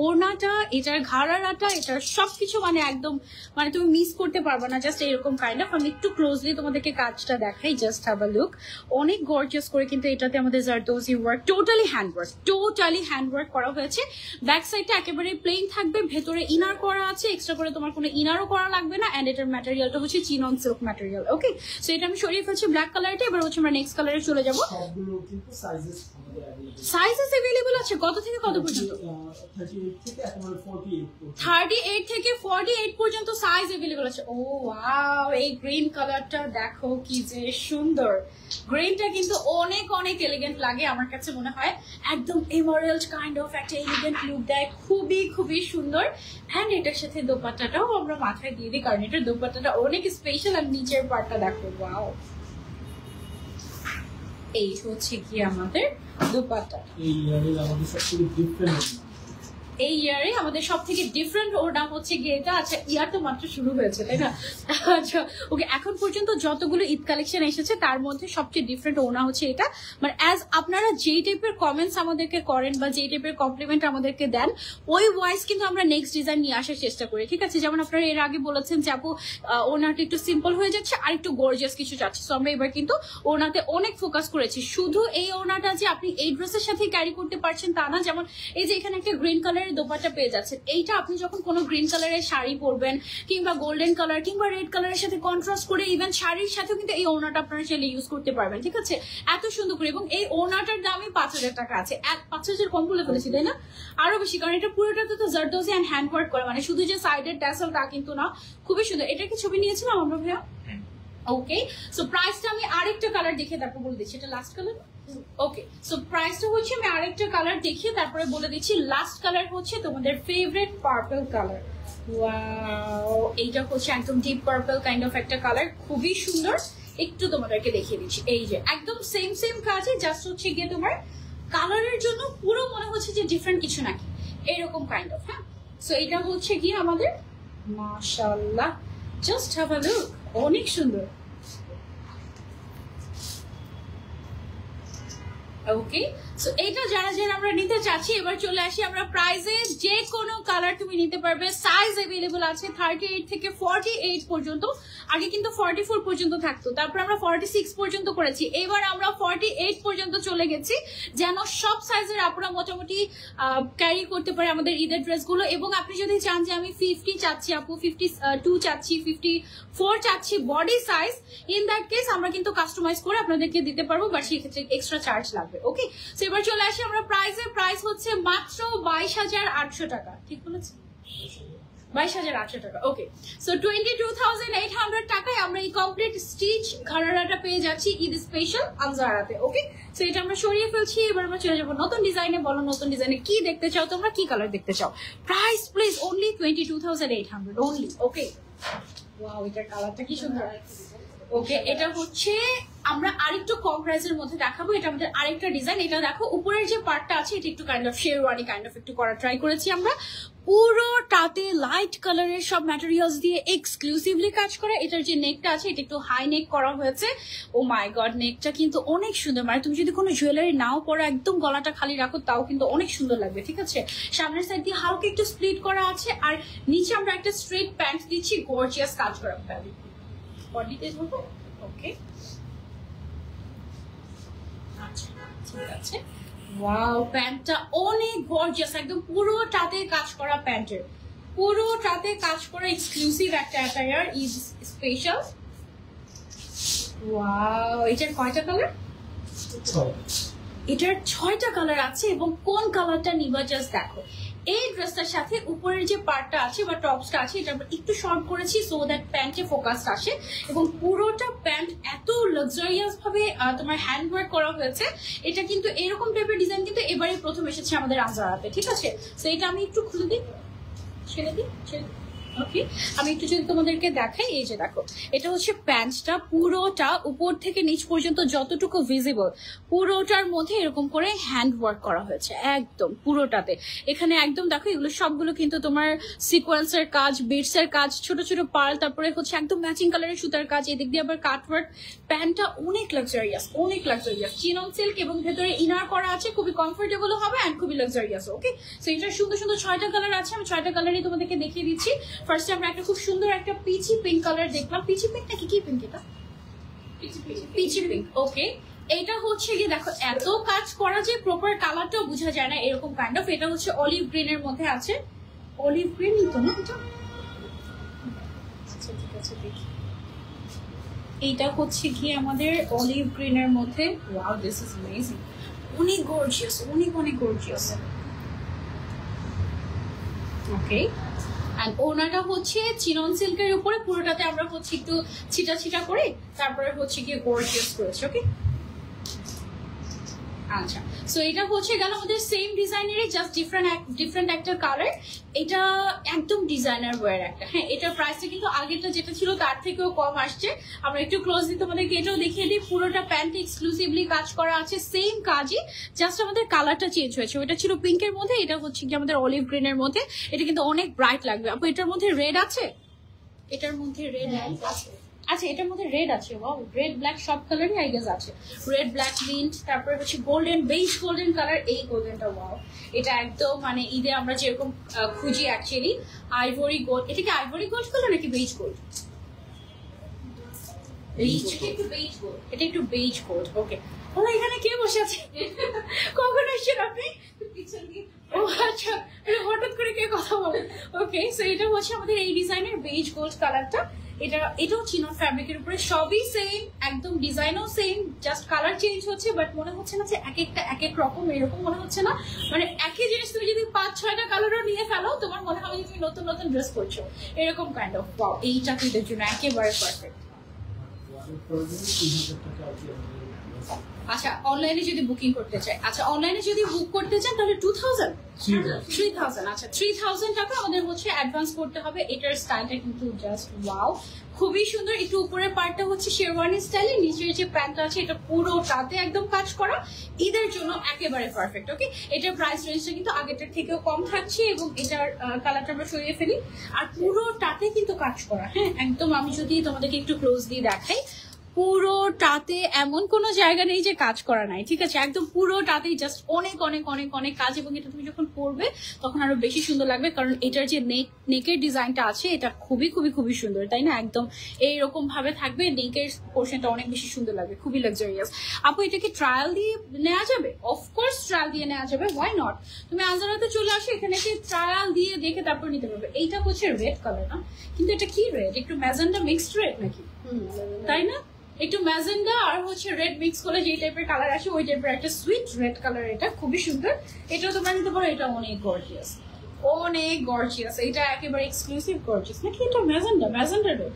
ওড়নাটা, এটার ঘাড়ারাটা, এটার সবকিছু মানে একদম, মানে তুমি মিস করতে পারবে না। জাস্ট এরকম কাইন্ড অফ, আমি একটু ক্লোজলি তোমাদেরকে কাজটা দেখাই, জাস্ট হ্যাভ আ লুক। অনেক গর্জিয়াস করে কিন্তু এটাতে আমাদের জারদোজি ওয়ার্ক, টোটালি হ্যান্ডওয়ার্ক করা হয়েছে। ব্যাক সাইডটা একেবারে প্লেন থাকবে, ভেতরে ইনার করা আছে, এক্সট্রা করে তোমার কোনো ইনারও করা লাগবে না। এন্ড এটার ম্যাটেরিয়ালটা হচ্ছে চিনন সিল্ক ম্যাটেরিয়াল। ওকে, সো এটা আমি সরিয়ে ফেলছি ব্ল্যাক কালারটা। এবার হচ্ছে আমরা নেক্সট কালারে চলে যাবো। সাইজেস अवेलेबल আছে কত থেকে কত পর্যন্ত? 38 থেকে 48 পর্যন্ত সাইজ अवेलेबल আছে। ও ওয়াও, এই গ্রিন কালারটা দেখো কি যে সুন্দর। গ্রিনটা কিন্তু অনেক অনেক এলিগেন্ট লাগে আমার কাছে, মনে হয় একদম এমারাল্ড কাইন্ড অফ একটা এলিগেন্ট লুক দেয়, খুবই খুবই সুন্দর। এন্ড এটার সাথে দোপাট্টাটাও আমরা মাথায় দিয়ে দিই, কারণ এটার দোপাট্টাটা অনেক স্পেশাল। আর নিচের পার্টটা দেখো, ওয়াও, এই হচ্ছে কি আমাদের দোপাট্টা। এই ইয়ারে আমাদের সব থেকে ডিফারেন্ট ওড়না হচ্ছে গিয়ে এটা। আচ্ছা, ইয়ার তো মাত্র শুরু হয়েছে, তাই না? আচ্ছা, ওকে, এখন পর্যন্ত যতগুলো ঈদ কালেকশন এসেছে তার মধ্যে সবচেয়ে ডিফারেন্ট ওড়না হচ্ছে এটা। মানে অ্যাজ আপনারা যেই টাইপের কমেন্টস আমাদেরকে করেন বা যেই টাইপের কমপ্লিমেন্ট আমাদেরকে দেন, ওই ওয়াইজ কিন্তু আমরা নেক্সট ডিজাইন নিয়ে আসার চেষ্টা করি, ঠিক আছে? যেমন আপনারা এর আগে বলেছেন যে আপু ওড়নাটা একটু সিম্পল হয়ে যাচ্ছে, আর একটু গর্জিয়াস কিছু চাচ্ছি। সো আমরা এবার কিন্তু ওড়নাতে অনেক ফোকাস করেছি। শুধু এই ওড়নাটা যে আপনি এই ড্রেসের সাথে ক্যারি করতে পারছেন তা না। যেমন এই যে এখানে একটা গ্রিন কালার দোপাট্টা পেয়ে যাচ্ছেন, এইটা আপনি যখন কোনো গ্রিন কালারের শাড়ি পরবেন, কিংবা গোল্ডেন কালার কিংবা রেড কালারের সাথে কন্ট্রাস্ট করে, ইভেন শাড়ির সাথেও কিন্তু এই ওড়নাটা আপনারা চাইলে ইউজ করতে পারবেন, ঠিক আছে? এত সুন্দর করে। এবং এই ওড়নাটার দামই 5000 টাকা আছে। 5000 কম বলে ফেলেছি, তাই না? আরো বেশি, কারণ এটা পুরোটাতে তো জারদোজি এন্ড হ্যান্ডওয়ার্ক করা, মানে শুধু যে সাইডের ট্যাসেল তা কিন্তু না। খুবই সুন্দর। এটা কি ছবি নিয়েছিলাম আমরা ভাইয়া? ওকে, সো প্রাইসটা আমি আরেকটা কালার দেখে তারপর বলে দিচ্ছি। এটা লাস্ট কালার। ওকে, সো প্রাইসটা হচ্ছে আমি আরেকটা কালার দেখিয়ে তারপরে বলে দিচ্ছি। লাস্ট কালার হচ্ছে তোমাদের ফেভারিট পার্পল কালার। ওয়াও, এইটা হচ্ছে একদম ডিপ পার্পল কাইন্ড অফ একটা কালার, খুবই সুন্দর। একটু তোমাদেরকে দেখিয়ে দিচ্ছি। এই যে একদম সেম কাজে, জাস্ট হচ্ছে গিয়ে তোমার কালারের জন্য পুরো মনে হচ্ছে যে ডিফারেন্ট কিছু নাকি, এরকম কাইন্ড অফ। হ্যাঁ, সো এটা হচ্ছে গিয়ে আমাদের, মাশাআল্লাহ, জাস্ট হ্যাভ আ লুক, অনেক সুন্দর। ওকে, সো এইটা যারা যারা আমরা নিতে চাচ্ছি, এবার চলে আসি আমরা প্রাইজে। যে কোনো কালার তুমি নিতে পারবে, সাইজ अवेलेबल আছে 38 থেকে 48 পর্যন্ত। আগে কিন্তু 44 পর্যন্ত থাকতো, তারপর আমরা 46 পর্যন্ত করেছি, এবার আমরা 48 পর্যন্ত চলে গেছি, যেন সব সাইজের আপনারা মোটামুটি ক্যারি করতে পারে আমাদের ঈদের ড্রেসগুলো। এবং আপনি যদি চান যে আমি 50 চাচ্ছি আপু, 52 চাচ্ছি, 54 চাচ্ছি body size, in that case আমরা কিন্তু কাস্টমাইজ করে আপনাদেরকে দিতে পারবো, বাট সেক্ষেত্রে এক্সট্রা চার্জ লাগবে। ওকে, সো এবার চলে আসি আমরা প্রাইসে। প্রাইস হচ্ছে মাত্র 22,800 টাকা, ঠিক বলেছি? 22,800 টাকা। ওকে, সো 22,800 টাকায় আমরা এই কমপ্লিট স্টিচ ঘাড়ারাটা পেয়ে যাচ্ছি ঈদ স্পেশাল আনজারাতে। ওকে, সো এটা আমরা সরিয়ে ফেলছি। এবার আমরা চলে যাবো নতুন ডিজাইনে। বলো নতুন ডিজাইনে কি দেখতে চাও তোমরা, কি কালার দেখতে চাও? Price please only 22,800 only. Okay, wow, এটার কালারটা কি সুন্দর। ওকে, এটা হচ্ছে আমরা আরেকটু কম প্রাইসের মধ্যে দেখাবো। এটা আমাদের আরেকটা ডিজাইন। এটা দেখো উপরের যে পার্টটা আছে এটা একটু kind of sherwani kind of একটু করা ট্রাই করেছি আমরা। পুরোটাতে লাইট কালারের সব ম্যাটেরিয়ালস দিয়ে এক্সক্লুসিভলি কাজ করা। এটার যে নেকটা আছে এটা একটু হাই নেক করা হয়েছে। ও মাই গড, নেকটা কিন্তু অনেক সুন্দর। মানে তুমি যদি কোনো জুয়েলারি নাও পরো, একদম গলাটা খালি রাখো, তাও কিন্তু অনেক সুন্দর লাগবে। ঠিক আছে, সামনের সাইড দিয়ে হালকা একটু স্প্লিট করা আছে, আর নিচে আমরা একটা স্ট্রেট প্যান্ট দিচ্ছি, গর্জিয়াস কাজ করা প্যান্ট। বডিতে ধরবো, ওকে, আচ্ছা ঠিক আছে। ওয়াও, প্যান্টটা অনেক গর্জিয়াস, একদম পুরোটাতে কাজ করা প্যান্টের, পুরোটাতে কাজ করা এক্সক্লুসিভ একটা অ্যাটায়ার ইজ স্পেশাল। ওয়াও, এটার কয়টা কালার? এটার 6টা কালার আছে, এবং কোন কালারটা নিবা জাস্ট দেখো। এই ড্রেসটার সাথে উপরের যে পার্টটা আছে বা টপসটা আছে এটা আমরা একটু শর্ট করেছি সো দ্যাট প্যান্টে ফোকাস আসে, এবং পুরোটা প্যান্ট এত লাক্সারিয়াস ভাবে তোমার হ্যান্ড ওয়ার্ক করা হয়েছে। এটা কিন্তু এরকম টাইপের ডিজাইন কিন্তু এবারে প্রথম এসেছে আমাদের আনজারাতে। ঠিক আছে, তো এটা আমি একটু খুলে দিই, ছেড়ে দিই। ওকে, আমি একটু যদি তোমাদেরকে দেখাই, এই যে দেখো, এটা হচ্ছে প্যান্টটা, পুরোটা উপর থেকে নিচ পর্যন্ত যতটুকু ভিজিবল পুরোটার মধ্যে এরকম করে হ্যান্ড ওয়ার্ক করা হয়েছে একদম পুরোটাতে। এখানে একদম দেখো এগুলো সবগুলো কিন্তু তোমার সিকোয়েন্সের কাজ, বিটস এর কাজ, ছোট ছোট পার্ল, তারপরে হচ্ছে একদম ম্যাচিং কালারের সুতার কাজ, এদিক দিয়ে আবার কাট ওয়ার্ক। প্যান্টটা অনেক লাক্সারিয়াস, অনেক লাক্সারিয়াস, চিনন সিল্ক, এবং ভেতরে ইনার করা আছে, খুবই কমফোর্টেবল হবে এন্ড খুবই লাক্সারিয়াস। ওকে, সো এটার সুন্দর সুন্দর 6টা কালার আছে, আমি 6টা কালারই তোমাদেরকে দেখিয়ে দিচ্ছি। ফার্স্টে আমরা একটা খুব সুন্দর একটা পিচি পিঙ্ক কালার দেখলাম। পিচি পিঙ্ক নাকি কি পিঙ্ক এটা? Peachy pink. ওকে, এটা হচ্ছে গিয়ে দেখো এত কাজ করা যে প্রপার কালারটাও বোঝা যায় না, এরকম কাইন্ড অফ। এটা হচ্ছে অলিভ গ্রিন এর মধ্যে আছে, অলিভ গ্রিন তো না এটা? আচ্ছা ঠিক আছে, দেখি। এইটা হচ্ছে গিয়ে আমাদের অলিভ গ্রিন এর মধ্যে। ওয়াও, দিস ইজ অ্যামেজিং, অনেক গর্জিয়াস, অনেক অনেক গর্জিয়াস। ওকে, আর ওনাটা হচ্ছে চিনন সিল্কের উপরে, পুরোটাতে আমরা হচ্ছে একটু ছিটা ছিটা করে তারপরে হচ্ছে গিয়ে গর্জিয়াস করেছি। ওকে, আচ্ছা, সো এটা হচ্ছে গেল আমাদের সেম ডিজাইনেরই, জাস্ট ডিফারেন্ট একটা কালার। এটা একদম ডিজাইনার ওয়্যার একটা। হ্যাঁ, এটার প্রাইসটা কিন্তু আগেরটা যেটা ছিল তার থেকেও কম আসছে। আমরা একটু ক্লোজলি তোমাদেরকে এটাও দেখিয়ে দিই। পুরোটা প্যান্টে এক্সক্লুসিভলি কাজ করা আছে, সেম কাজই, জাস্ট আমাদের কালারটা চেঞ্জ হয়েছে। ওটা ছিল পিঙ্কের মধ্যে, এটা হচ্ছে কি আমাদের অলিভ গ্রিনের মধ্যে। এটা কিন্তু অনেক ব্রাইট লাগবে। আপু এটার মধ্যে রেড আছে? এটার মধ্যে রেড আছে, আচ্ছা এটার মধ্যে রেড আছে। ওয়াও, রেড ব্ল্যাক সব কালারই আই গেস আছে। রেড, ব্ল্যাক, মিন্ট, তারপরে হচ্ছে গোল্ডেন, বেজ গোল্ডেন কালার। এই গোল্ডেনটা ওয়াও, এটা একদম মানে ঈদে আমরা যেরকম খুঁজি অ্যাকচুয়ালি। আইভরি গোল্ড, এটা কি আইভরি গোল্ড কালার নাকি বেজ গোল্ড? এটা একটু বেজ গোল্ড। ওকে, ওরা এখানে কে বসে আছে? কখন আসছেন আপনি? ও আচ্ছা, হঠাৎ করে কে কথা বলে? ওকে, সো এটা হচ্ছে আমাদের এই ডিজাইনের বেজ গোল্ড কালারটা। এটাও চিনন ফ্যাব্রিকের উপরে, সবই সেম, একদম ডিজাইনও সেম, জাস্ট কালার চেঞ্জ হচ্ছে। বাট মনে হচ্ছে না যে এক একটা এক এক রকম, এরকম মনে হচ্ছে না। মানে একই জিনিস তুমি যদি 5-6টা কালারও নিয়ে ফেলো, তোমার মনে হবে যে তুমি নতুন নতুন ড্রেস করছো, এরকম কাইন্ড অফ। ওয়াও, এইটা তোমাদের জন্য একেবারে পারফেক্ট। আচ্ছা, অনলাইনে যদি বুকিং করতে চাই, আচ্ছা অনলাইনে যদি বুক করতে চান তাহলে 3000। আচ্ছা 3000 টাকা আমাদের হচ্ছে অ্যাডভান্স করতে হবে। এটার স্টাইলটা কিন্তু জাস্ট ওয়াও, খুবই সুন্দর। একটু উপরের পার্টটা হচ্ছে শেরওয়ানি স্টাইলে, নিচের যে প্যান্টটা আছে এটা পুরোটাতে একদম কাজ করা, ঈদের জন্য একেবারে পারফেক্ট। ওকে, এটার প্রাইস রেঞ্জটা কিন্তু আগেরটার থেকেও কম থাকছে, এবং এটার কালারটা আমরা সরিয়ে ফেলি, আর পুরোটাতে কিন্তু কাজ করা। হ্যাঁ, একদম। আমি যদি তোমাদেরকে একটু ক্লোজলি দেখাই, পুরোটাতে এমন কোনো জায়গা নেই যে কাজ করা নাই। ঠিক আছে, একদম পুরোটাতেই জাস্ট অনেক অনেক অনেক অনেক কাজ, এবং এটা তুমি যখন পরবে তখন আরো বেশি সুন্দর লাগবে, কারণ এটার যে নেকের ডিজাইনটা আছে এটা খুবই খুবই খুবই সুন্দর, তাই না? একদম এইরকম ভাবে থাকবে, নেকের পোর্শনটা অনেক বেশি সুন্দর লাগবে, খুবই লাক্সারিয়াস। আপু এটা কি ট্রায়াল দিয়ে নেওয়া যাবে? অফকোর্স ট্রায়াল দিয়ে নেওয়া যাবে, হোয়াই নট। তুমি আনজারাতে চলে আসো, এখানে কি ট্রায়াল দিয়ে দেখে তারপর নিতে পারবে। এইটা হচ্ছে রেড কালার না, কিন্তু এটা কি রেড? একটু ম্যাজেন্ডা মিক্সড রেড নাকি, তাই না? একটু ম্যাজেন্ডা আর হচ্ছে রেড মিক্স করে যে টাইপের কালার আসে, ওই টাইপের একটা সুইট রেড কালার। এটা খুবই সুন্দর, এটাও তোমরা নিতে পারো। এটা অনেক গর্জিয়াস, অনেক গর্জিয়াস। এটা একেবারে এক্সক্লুসিভ গর্জিয়াস নাকি? এটা ম্যাজেন্ডা রেড,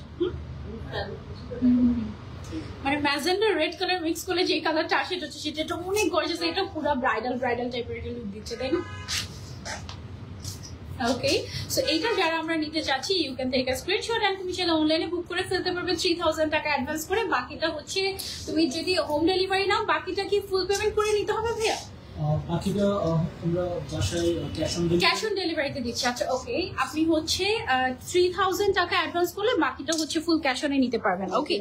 মানে ম্যাজেন্ডা রেড কালার মিক্স করে যে কালারটা আসে এটা হচ্ছে সেটা অনেক গর্জিয়াস। এটা পুরো ব্রাইডাল টাইপের একটা লুক দিচ্ছে, তাই না? ওকে, সো এইটা যারা আমরা নিতে চাচ্ছি you can take a screenshot and তুমি সেটা অনলাইনে বুক করে ফেলতে পারবে 3000 টাকা অ্যাডভান্স করে। বাকিটা হচ্ছে তুমি যদি হোম ডেলিভারি নাও, বাকিটা কি ফুল পেমেন্ট করে নিতে হবে ভাইয়া? বাকিটা আমরা বাসায় ক্যাশ অন ডেলিভারিতে দিচ্ছি। আচ্ছা ওকে, আপনি হচ্ছে 3000 টাকা অ্যাডভান্স করলে বাকিটা হচ্ছে ফুল ক্যাশ অনে নিতে পারবেন। ওকে,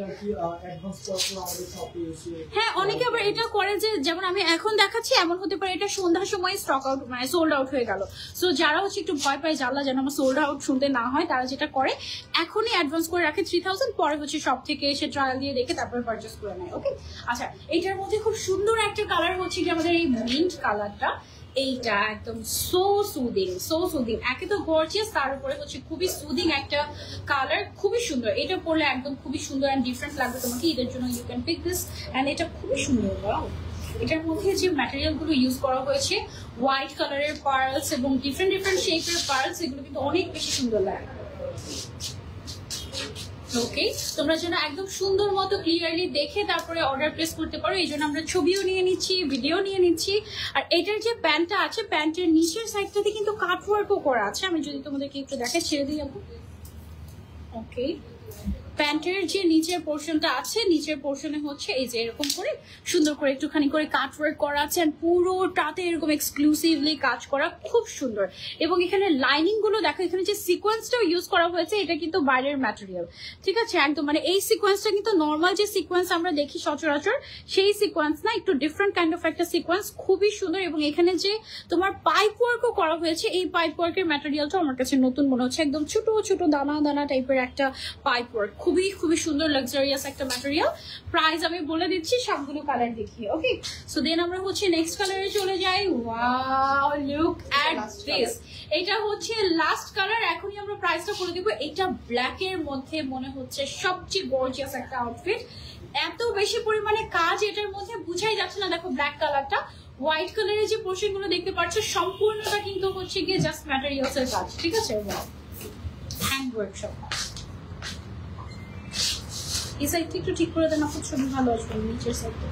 হ্যাঁ অনেকে আবার এটা করে যে যেমন আমি এখন দেখাচ্ছি, এমন হতে পারে এটা সন্ধ্যার সময় স্টক আউট মানে সোল্ড আউট হয়ে গেল। সো যারা হচ্ছে একটু ভয় পায় জানলা যেন আমার সোল্ড আউট শুনতে না হয়, তারা যেটা করে এখনই অ্যাডভান্স করে রাখে 3000, পরে হচ্ছে সব থেকে এসে ট্রায়াল দিয়ে দেখে তারপরে পারচেস করে নেয়। ওকে, আচ্ছা এইটার মধ্যে খুব সুন্দর একটা কালার হচ্ছে যে আমাদের এই মিন্ট কালারটা, এইটা একদম সো সুদিং, একে তো গর্জিয়াস, তার উপরে হচ্ছে খুবই সুদিং একটা কালার, খুবই সুন্দর। এটা পরলে একদম খুবই সুন্দর এন্ড ডিফারেন্ট লাগবে তোমাকে, এদের জন্য you can pick this. And এটা খুবই সুন্দর। ওয়াও, এটার মধ্যে যে ম্যাটেরিয়াল গুলো ইউজ করা হয়েছে, হোয়াইট কালারের পার্লস এবং ডিফারেন্ট শেপের পার্লস, এগুলো কিন্তু অনেক বেশি সুন্দর লাগে। ওকে, তোমরা যেন একদম সুন্দর মতো ক্লিয়ারলি দেখে তারপরে অর্ডার প্লেস করতে পারো, এই জন্য আমরা ছবিও নিয়ে নিচ্ছি, ভিডিও নিয়ে নিচ্ছি। আর এটার যে প্যান্টটা আছে, প্যান্টের নিচের সাইডটাতে কিন্তু কাট ওয়ার্কও করা আছে। আমি যদি তোমাদেরকে একটু দেখাই, ছেড়ে দিই আপু। ওকে, প্যান্টের যে নিচের পোর্শনটা আছে, নিচের পোর্শনে হচ্ছে এই যে এরকম করে সুন্দর করে একটুখানি করে কাট ওয়ার্ক করা আছে, আর পুরোটাতে এরকম এক্সক্লুসিভলি কাজ করা, খুব সুন্দর। এবং এখানে লাইনিং গুলো দেখো, এখানে যে সিকোয়েন্সটাও ইউজ করা হয়েছে, এটা কিন্তু বাইরের ম্যাটেরিয়াল, ঠিক আছে একদম। মানে এই সিকোয়েন্সটা কিন্তু নর্মাল যে সিকোয়েন্স আমরা দেখি সচরাচর সেই সিকোয়েন্স না, একটু ডিফারেন্ট কাইন্ড অফ একটা সিকোয়েন্স, খুবই সুন্দর। এবং এখানে যে তোমার পাইপ ওয়ার্কও করা হয়েছে, এই পাইপ ওয়ার্কের ম্যাটেরিয়ালটা আমার কাছে নতুন মনে হচ্ছে, একদম ছোট ছোট দানা দানা টাইপের একটা পাইপ ওয়ার্ক, খুবই সুন্দর লাক্সারিয়াস একটা ম্যাটেরিয়াল। প্রাইস আমি বলে দিচ্ছি, সবগুলো কালার দেখিয়ে। ওকে, সো দেন আমরা হচ্ছে নেক্সট কালারে চলে যাই। ওয়াও, লুক এট দিস, এটা হচ্ছে লাস্ট কালার, এখনই আমরা প্রাইসটা করে দেবো। এটা ব্ল্যাক এর মধ্যে মনে হচ্ছে সবচেয়ে গর্জিয়াস একটা আউটফিট, এত বেশি পরিমাণে কাজ এটার মধ্যে বুঝাই যাচ্ছে না। দেখো ব্ল্যাক কালারটা, হোয়াইট কালারের যে পোর্শন গুলো দেখতে পাচ্ছ সম্পূর্ণটা কিন্তু হচ্ছে গিয়ে জাস্ট ম্যাটেরিয়ালস এর কাজ, ঠিক আছে, হ্যান্ড ওয়ার্ক সব। এই সাইডটা একটু ঠিক করে দেন আপু, ছবি ভালো আসবে নিচের সাইডটা।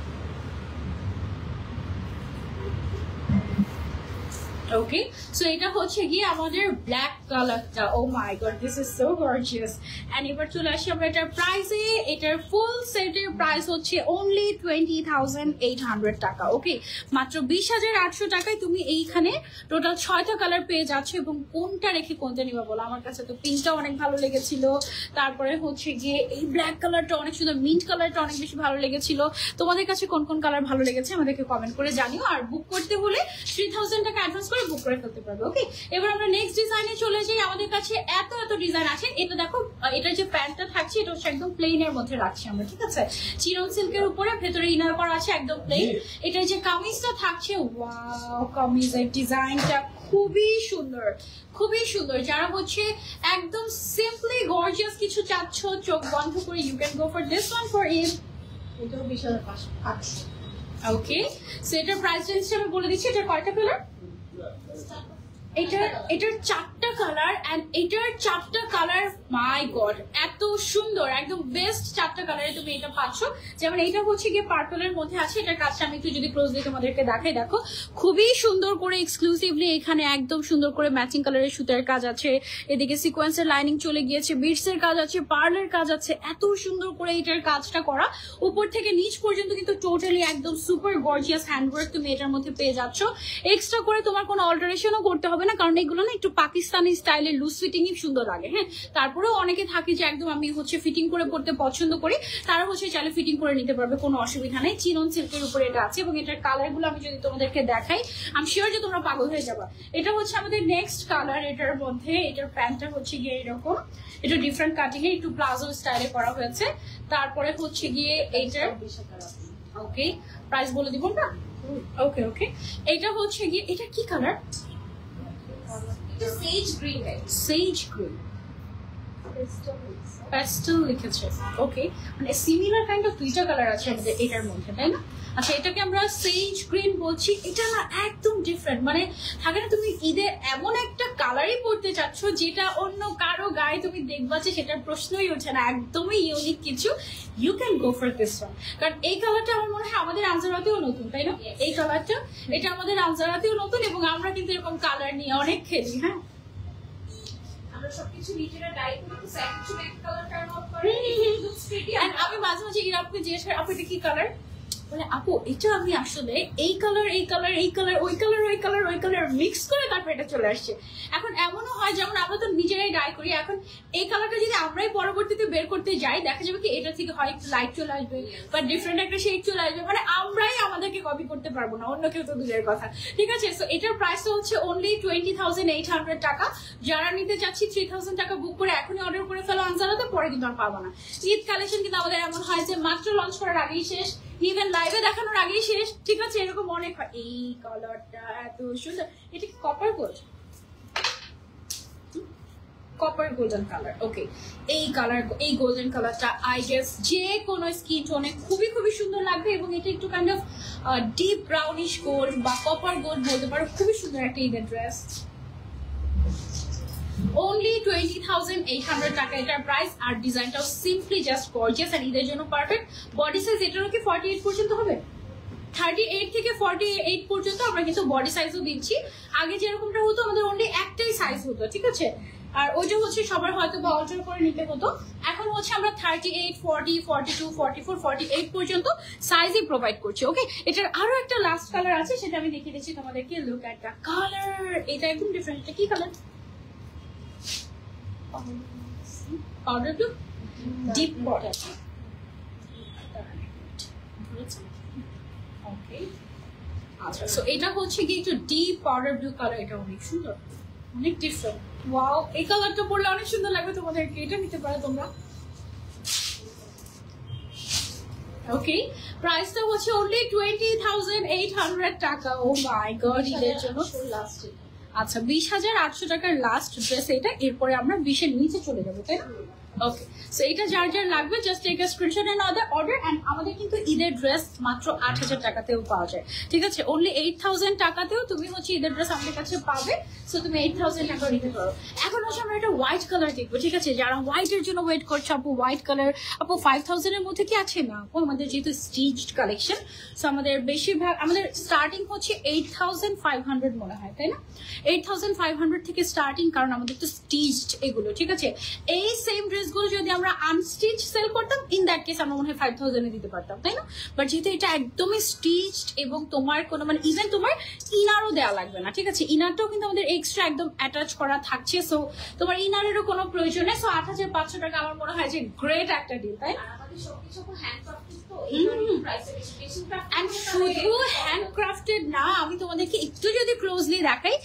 ওকে, সো এটা হচ্ছে গিয়ে আমাদের ব্ল্যাক কালারটা। Oh my god, this is so gorgeous. And এবার চলে আসি আমরা এটার প্রাইসে। এটার ফুল সেটের প্রাইস হচ্ছে অনলি 20,800 টাকা। ওকে, মাত্র 20,800 টাকায় তুমি এইখানে টোটাল 6টা কালার পেয়ে যাচ্ছ। এবং কোনটা রেখে কোনটা নিবা বলো? আমার কাছে তো পিঙ্কটা অনেক ভালো লেগেছিল, তারপরে হচ্ছে গিয়ে এই ব্ল্যাক কালারটা অনেক সুন্দর, মিন্ট কালারটা অনেক বেশি ভালো লেগেছিল। তোমাদের কাছে কোন কোন কালার ভালো লেগেছে আমাদেরকে কমেন্ট করে জানিও। আর বুক করতে হলে 3000 টাকা অ্যাডভান্স বুক করে ফেলতে পারবে। ওকে, এবার আমরা নেক্সট ডিজাইনে চলে যাই। আমাদের কাছে এত ডিজাইন আছে। এটা দেখো, এটার যে প্যান্টটা থাকছে এটা হচ্ছে একদম প্লেন এর মধ্যে রাখছি আমরা, ঠিক আছে, চিনন সিল্কের উপরে, ভেতরে ইনার করা আছে একদম প্লেন। এটার যে কামিজটা থাকছে, ওয়াও, কামিজের ডিজাইনটা খুবই সুন্দর। যারা হচ্ছে একদম সিম্পলি গর্জিয়াস কিছু চাচ্ছ, চোখ বন্ধ করে, you can go for this one for it. এটাও 20,500। ওকে, সো এটার প্রাইস রেঞ্জটা আমি বলে দিচ্ছি। এটার কয়টা কালার? এটার 4টা কালার। এন্ড এটার 4টা কালার, মাই গড, এত সুন্দর, একদম বেস্ট 4টা কালারে তুমি এটা পাচ্ছ। যেমন এইটা হচ্ছে গিয়ে পার্পলের মধ্যে আছে, এটার কাজটা আমি একটু যদি ক্লোজলি তোমাদেরকে দেখাই, দেখো খুবই সুন্দর করে এক্সক্লুসিভলি এখানে একদম সুন্দর করে ম্যাচিং কালারের সুতার কাজ আছে, এদিকে সিকোয়েন্সের লাইনিং চলে গিয়েছে, বিটস এর কাজ আছে, পার্লের কাজ আছে, এত সুন্দর করে এটার কাজটা করা। উপর থেকে নিচ পর্যন্ত কিন্তু টোটালি একদম সুপার গর্জিয়াস হ্যান্ডওয়ার্ক তুমি এটার মধ্যে পেয়ে যাচ্ছ। এক্সট্রা করে তোমার কোনো অল্টারেশনও করতে হবে না, কারণ এগুলো না একটু পাকিস্তানি স্টাইলের লুজ ফিটিংই সুন্দর লাগে। হ্যাঁ, তারপরেও অনেকে থাকে যে একদম আমি হচ্ছে ফিটিং করে পড়তে পছন্দ করি, তারা হচ্ছে চাইলে ফিটিং করে নিতে পারবে, কোনো অসুবিধা নেই। চিনন সিল্কের উপরে এটা আছে। এবং এটার কালার গুলো আমি যদি তোমাদেরকে দেখাই, আমি শিওর যে তোমরা পাগল হয়ে যাবা। এটা হচ্ছে আমাদের নেক্সট কালার। এটার মধ্যে এটার প্যান্টটা হচ্ছে গিয়ে এরকম, এটা ডিফারেন্ট কাটিং এ একটু প্লাজো স্টাইলে করা হয়েছে। তারপরে হচ্ছে গিয়ে এইটার, ওকে, প্রাইস বলে দিব না? ওকে, এটা হচ্ছে গিয়ে, এটা কি কালার? সেজ গ্রিন, প্যাস্টেল লিখেছে। ওকে, মানে সিমিলার কাইন্ড অফ 2টা কালার আছে আমাদের এটার মধ্যে, তাই না? আচ্ছা, এটাকে আমরা সেজ গ্রিন বলছি। এটা না একদম ডিফারেন্ট, মানে থাকে না তুমি ঈদে এমন একটা কালারই পরতে চাচ্ছ যেটা অন্য কারো গায়ে তুমি দেখবা যে সেটার প্রশ্নই ওঠে না, একদমই ইউনিক কিছু, you can go for this one. কারণ এই কালারটা আমার মনে হয় আমাদের আনজারাতেও নতুন, তাই না? এই কালারটা, এটা আমাদের আনজারাতেও নতুন। এবং আমরা কিন্তু এরকম কালার নিয়ে অনেক খেলি। হ্যাঁ, আমরা সবকিছু নিজেরা ডাই করি, তো এক কিছু এক কালার টার্ন আউট করে, লুকস প্রিটি। এন্ড আমি মাঝে মাঝে ইরাপকে জিজ্ঞেস করি, আপু এটা কি কালার? বলে আপু এটা আমি আসলে এই কালার এই কালার এই কালার ওই কালার ওই কালার ওই কালার মিক্স করে তারপর এটা চলে আসছে। এখন এমনও হয় যেমন আমরা তো নিজেরাই ডাই করি, এখন এই কালারটা যদি আমরাই পরবর্তীতে বের করতে যাই দেখা যাবে কি এটা থেকে হয় লাইট চলে আসবে বা ডিফারেন্ট একটা শেড চলে আসবে, মানে আমরাই আমাদেরকে কপি করতে পারবো না, অন্য কেউ তো দূরের কথা। ঠিক আছে, সো এটার প্রাইস হচ্ছে অনলি 20,800 টাকা। যারা নিতে যাচ্ছি 3,000 টাকা বুক করে এখনই অর্ডার করে ফেলো আনজারাতে, পরে কিন্তু আর পাবো না। ঈদ কালেকশন কিন্তু আমাদের এমন হয় যে মাত্র লঞ্চ করার আগেই শেষ, ইভেন লাইভে দেখানোর আগেই শেষ। ঠিক আছে, এরকম অনেক হয়। এই কালারটা এত সুন্দর, এটা কি copper gold? Copper golden colour. Okay, এই কালার, এই গোল্ডেন কালারটা আই গেস যে কোনো স্কিন টোনে খুবই খুবই সুন্দর লাগবে, এবং এটা একটু kind of deep brownish gold বা কপার গোল্ড বলতে পারো। খুবই সুন্দর একটা ঈদের ড্রেস। only 20,800 টাকা এটার প্রাইস। আর ডিজাইনটাও সিম্পলি জাস্ট গর্জিয়াস আর ঈদের জন্য পারফেক্ট। বডি সাইজ এটারও কি 48 পর্যন্ত হবে? 38 থেকে 48 পর্যন্ত আমরা কিন্তু বডি সাইজও দিচ্ছি। আগে যেরকমটা হতো আমাদের অনলি একটাই সাইজ হতো, ঠিক আছে, আর ওইটা হচ্ছে সবার হয়তো বা অল্টার করে নিতে হতো। এখন হচ্ছে আমরা 38, 40, 42, 44, 48 পর্যন্ত সাইজই প্রোভাইড করছি। ওকে, এটার আরো একটা লাস্ট কালার আছে, সেটা আমি দেখিয়ে দিচ্ছি তোমাদেরকে। লুক এট দ্য কালার, এটা একদম ডিফারেন্ট। এটা কি colour? Powder blue, deep powder. Okay, আচ্ছা, সো এটা হচ্ছে কি একটু ডিপ পাউডার ব্লু কালার। এটা অনেক সুন্দর, অনেক ডিফারেন্ট। ওয়াও, এই কালারটা পরলে অনেক সুন্দর লাগবে তোমাদেরকে, এটা নিতে পারো তোমরা। ওকে, প্রাইসটা হচ্ছে অনলি 20,800 টাকা। ও মাই গড, ঈদের জন্য লাস্ট। আচ্ছা, 20,800 টাকার লাস্ট ড্রেস এটা। এরপরে আমরা 20-এর নিচে চলে যাবো, তাই না? ওকে, সো এটা যার যার লাগবে just take a screenshot and order. And আমাদের কিন্তু ঈদের ড্রেস মাত্র 8,000 টাকাতেও পাওয়া যায়। ঠিক আছে, অনলি 8,000 টাকাতেও তুমি হচ্ছে ঈদের ড্রেস আমাদের কাছে পাবে। সো তুমি 8,000 টাকা নিতে পারো। এখন হচ্ছে আমরা একটা হোয়াইট কালার দেখবো। ঠিক আছে, যারা হোয়াইটের জন্য ওয়েট করছো, আপু হোয়াইট কালার, আপু 5,000 এর মধ্যে কি আছে? না আপু, আমাদের যেহেতু স্টিচড কালেকশন, সো আমাদের বেশিরভাগ আমাদের স্টার্টিং হচ্ছে 8,500 মনে হয়, তাই না? 8,500 থেকে স্টার্টিং, কারণ আমাদের তো স্টিচড এগুলো। ঠিক আছে, এই সেম ড্রেসগুলো যদি আমরা আনস্টিচ সেল করতাম, ইন দ্যাট কেস আমরা মনে হয় 5,000 এ দিতে পারতাম, তাই না? বাট যেহেতু এটা একদমই স্টিচড এবং তোমার কোনো মানে ইভেন তোমার ইনারও দেওয়া লাগবে না। ঠিক আছে, ইনারটাও কিন্তু আমাদের এক্সট্রা একদম অ্যাটাচ করা থাকছে। সো তোমার ইনারেরও কোনো প্রয়োজন নেই। সো 8,500 টাকা আমার মনে হয় যে গ্রেট একটা ডিল, তাই? শুধু হ্যান্ডক্রাফটেড না, আমি তোমাদেরকে একটু যদি ক্লোজলি দেখাই,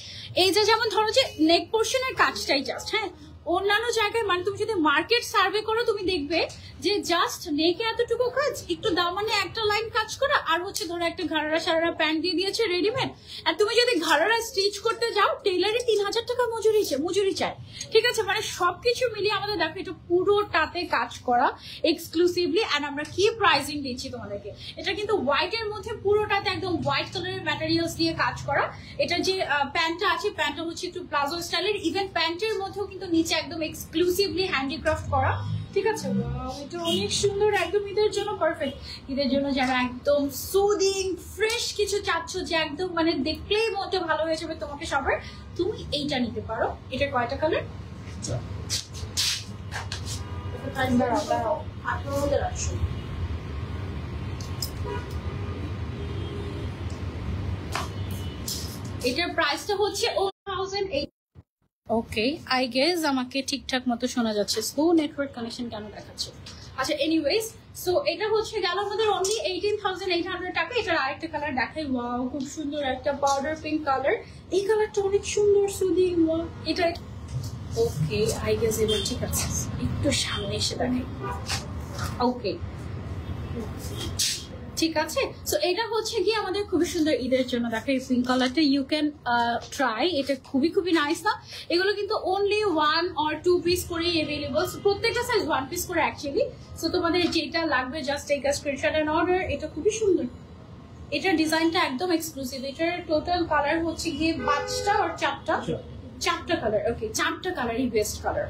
এই যে যেমন ধরো যে নেক পোর্শনের কাজটাই জাস্ট, হ্যাঁ, অন্যান্য জায়গায় মানে তুমি যদি মার্কেট সার্ভে করো তুমি দেখবে যে জাস্ট নেকে এতটুকু কাজ, একটু দামানে একটা লাইন কাজ করা, আর হচ্ছে ধরো একটা ঘাড়া সারা প্যান্ট দিয়ে দিয়েছে রেডিমেড। আর তুমি যদি ঘাড়া স্টিচ করতে যাও, টেইলারে 3,000 টাকা মজুরি চায়। ঠিক আছে, মানে সবকিছু মিলিয়ে আমাদের দেখো এটা পুরোটাতে কাজ করা এক্সক্লুসিভলি। আর আমরা কি প্রাইসিং দিচ্ছি তোমাদেরকে, এটা কিন্তু হোয়াইট এর মধ্যে পুরোটাতে একদম হোয়াইট কালারের ম্যাটেরিয়ালস দিয়ে কাজ করা। এটা যে প্যান্টটা আছে, প্যান্টটা হচ্ছে একটু প্লাজো স্টাইলের। ইভেন প্যান্টের মধ্যেও কিন্তু নিচে একদম এক্সক্লুসিভলি হ্যান্ডিক্রাফট করা। ঠিক আছে, এটা অনেক সুন্দর, একদম ঈদের জন্য পারফেক্ট। ঈদের জন্য যারা একদম সুদিং ফ্রেশ কিছু চাচ্ছ, যে একদম মানে দেখলেই মনটা ভালো হয়ে যাবে তোমাকে সবার, তুমি এইটা নিতে পারো। এটা কয়টা কালার? এটার প্রাইসটা হচ্ছে 1,008। ওকে, আই গেস আমাকে ঠিকঠাক মতো শোনা যাচ্ছে। স্লো নেটওয়ার্ক কানেকশন কেন দেখাচ্ছে? আচ্ছা, এনিওয়েজ, সো এটা হচ্ছে গেল আমাদের অনলি 18,800 টাকা। এটার আরেকটা কালার দেখাই। ওয়াও, খুব সুন্দর একটা পাউডার পিঙ্ক কালার। এই কালারটা অনেক সুন্দর, সুদিং। এটা ওকে, আই গেস এবার ঠিক আছে, একটু সামনে এসে দেখাই। ওকে, ঠিক আছে, সো এটা হচ্ছে কি আমাদের খুবই সুন্দর ঈদের জন্য। দেখো এই পিঙ্ক কালারটা ইউ ক্যান ট্রাই, এটা খুবই খুবই নাইস না? এগুলো কিন্তু অনলি 1 or 2 পিস করেই অ্যাভেলেবল। প্রত্যেকটা সাইজ 1 পিস করে অ্যাকচুয়ালি। সো তোমাদের যেটা লাগবে just take a screenshot and order. এটা খুবই সুন্দর, এটার ডিজাইনটা একদম এক্সক্লুসিভ। এটার টোটাল কালার হচ্ছে গিয়ে 5টা আর 4টা কালার। ওকে, 4টা কালারই বেস্ট কালার।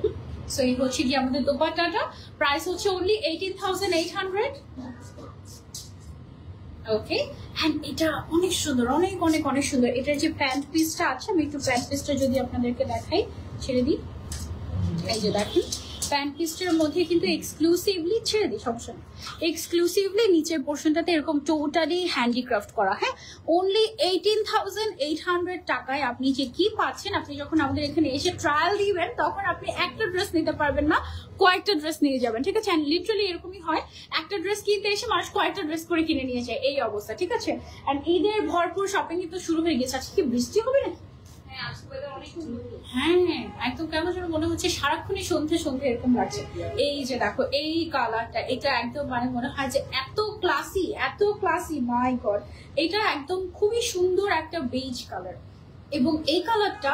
সো এই হচ্ছে গিয়ে আমাদের দোপাট্টাটা। প্রাইস হচ্ছে অনলি 18,800। ওকে, এন্ড এটা অনেক সুন্দর, অনেক অনেক অনেক সুন্দর। এটার যে প্যান্ট পিসটা আছে, আমি একটু প্যান্ট পিসটা যদি আপনাদেরকে দেখাই, ছেড়ে দিই। এই যে দেখেন প্যান্ট পিসটার মধ্যে কিন্তু এক্সক্লুসিভলি ছেড়ে দিই সমস্যা নেই, এক্সক্লুসিভলি নিচের পোর্শনটাতে এরকম টোটালি হ্যান্ডিক্রাফট করা। হ্যাঁ, অনলি 18,800 টাকায় আপনি যে কি পাচ্ছেন, আপনি যখন আমাদের এখানে এসে ট্রায়াল দিবেন তখন আপনি একটা ড্রেস নিতে পারবেন না, কয়েকটা ড্রেস নিয়ে যাবেন। ঠিক আছে, লিটারালি এরকমই হয়, একটা ড্রেস কিনতে এসে মানুষ কয়েকটা ড্রেস করে কিনে নিয়ে যায়, এই অবস্থা। ঠিক আছে, আর ঈদের ভরপুর শপিং কিন্তু শুরু হয়ে গেছে। আজকে কি বৃষ্টি হবে নাকি? হ্যাঁ একদম কেমন যেন মনে হচ্ছে সারাক্ষণই সন্ধ্যে সন্ধ্যে এরকম লাগছে। এই যে দেখো এই কালারটা, এটা একদম মানে মনে হয় যে এত ক্লাসি, মাই গড, এটা একদম খুবই সুন্দর একটা বেজ কালার, এবং এই কালারটা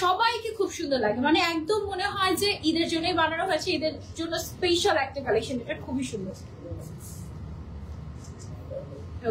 সবাইকে খুব সুন্দর লাগে, মানে একদম মনে হয় যে ঈদের জন্যই বানানো হয়েছে, ঈদের জন্য স্পেশাল একটা কালেকশন, এটা খুবই সুন্দর।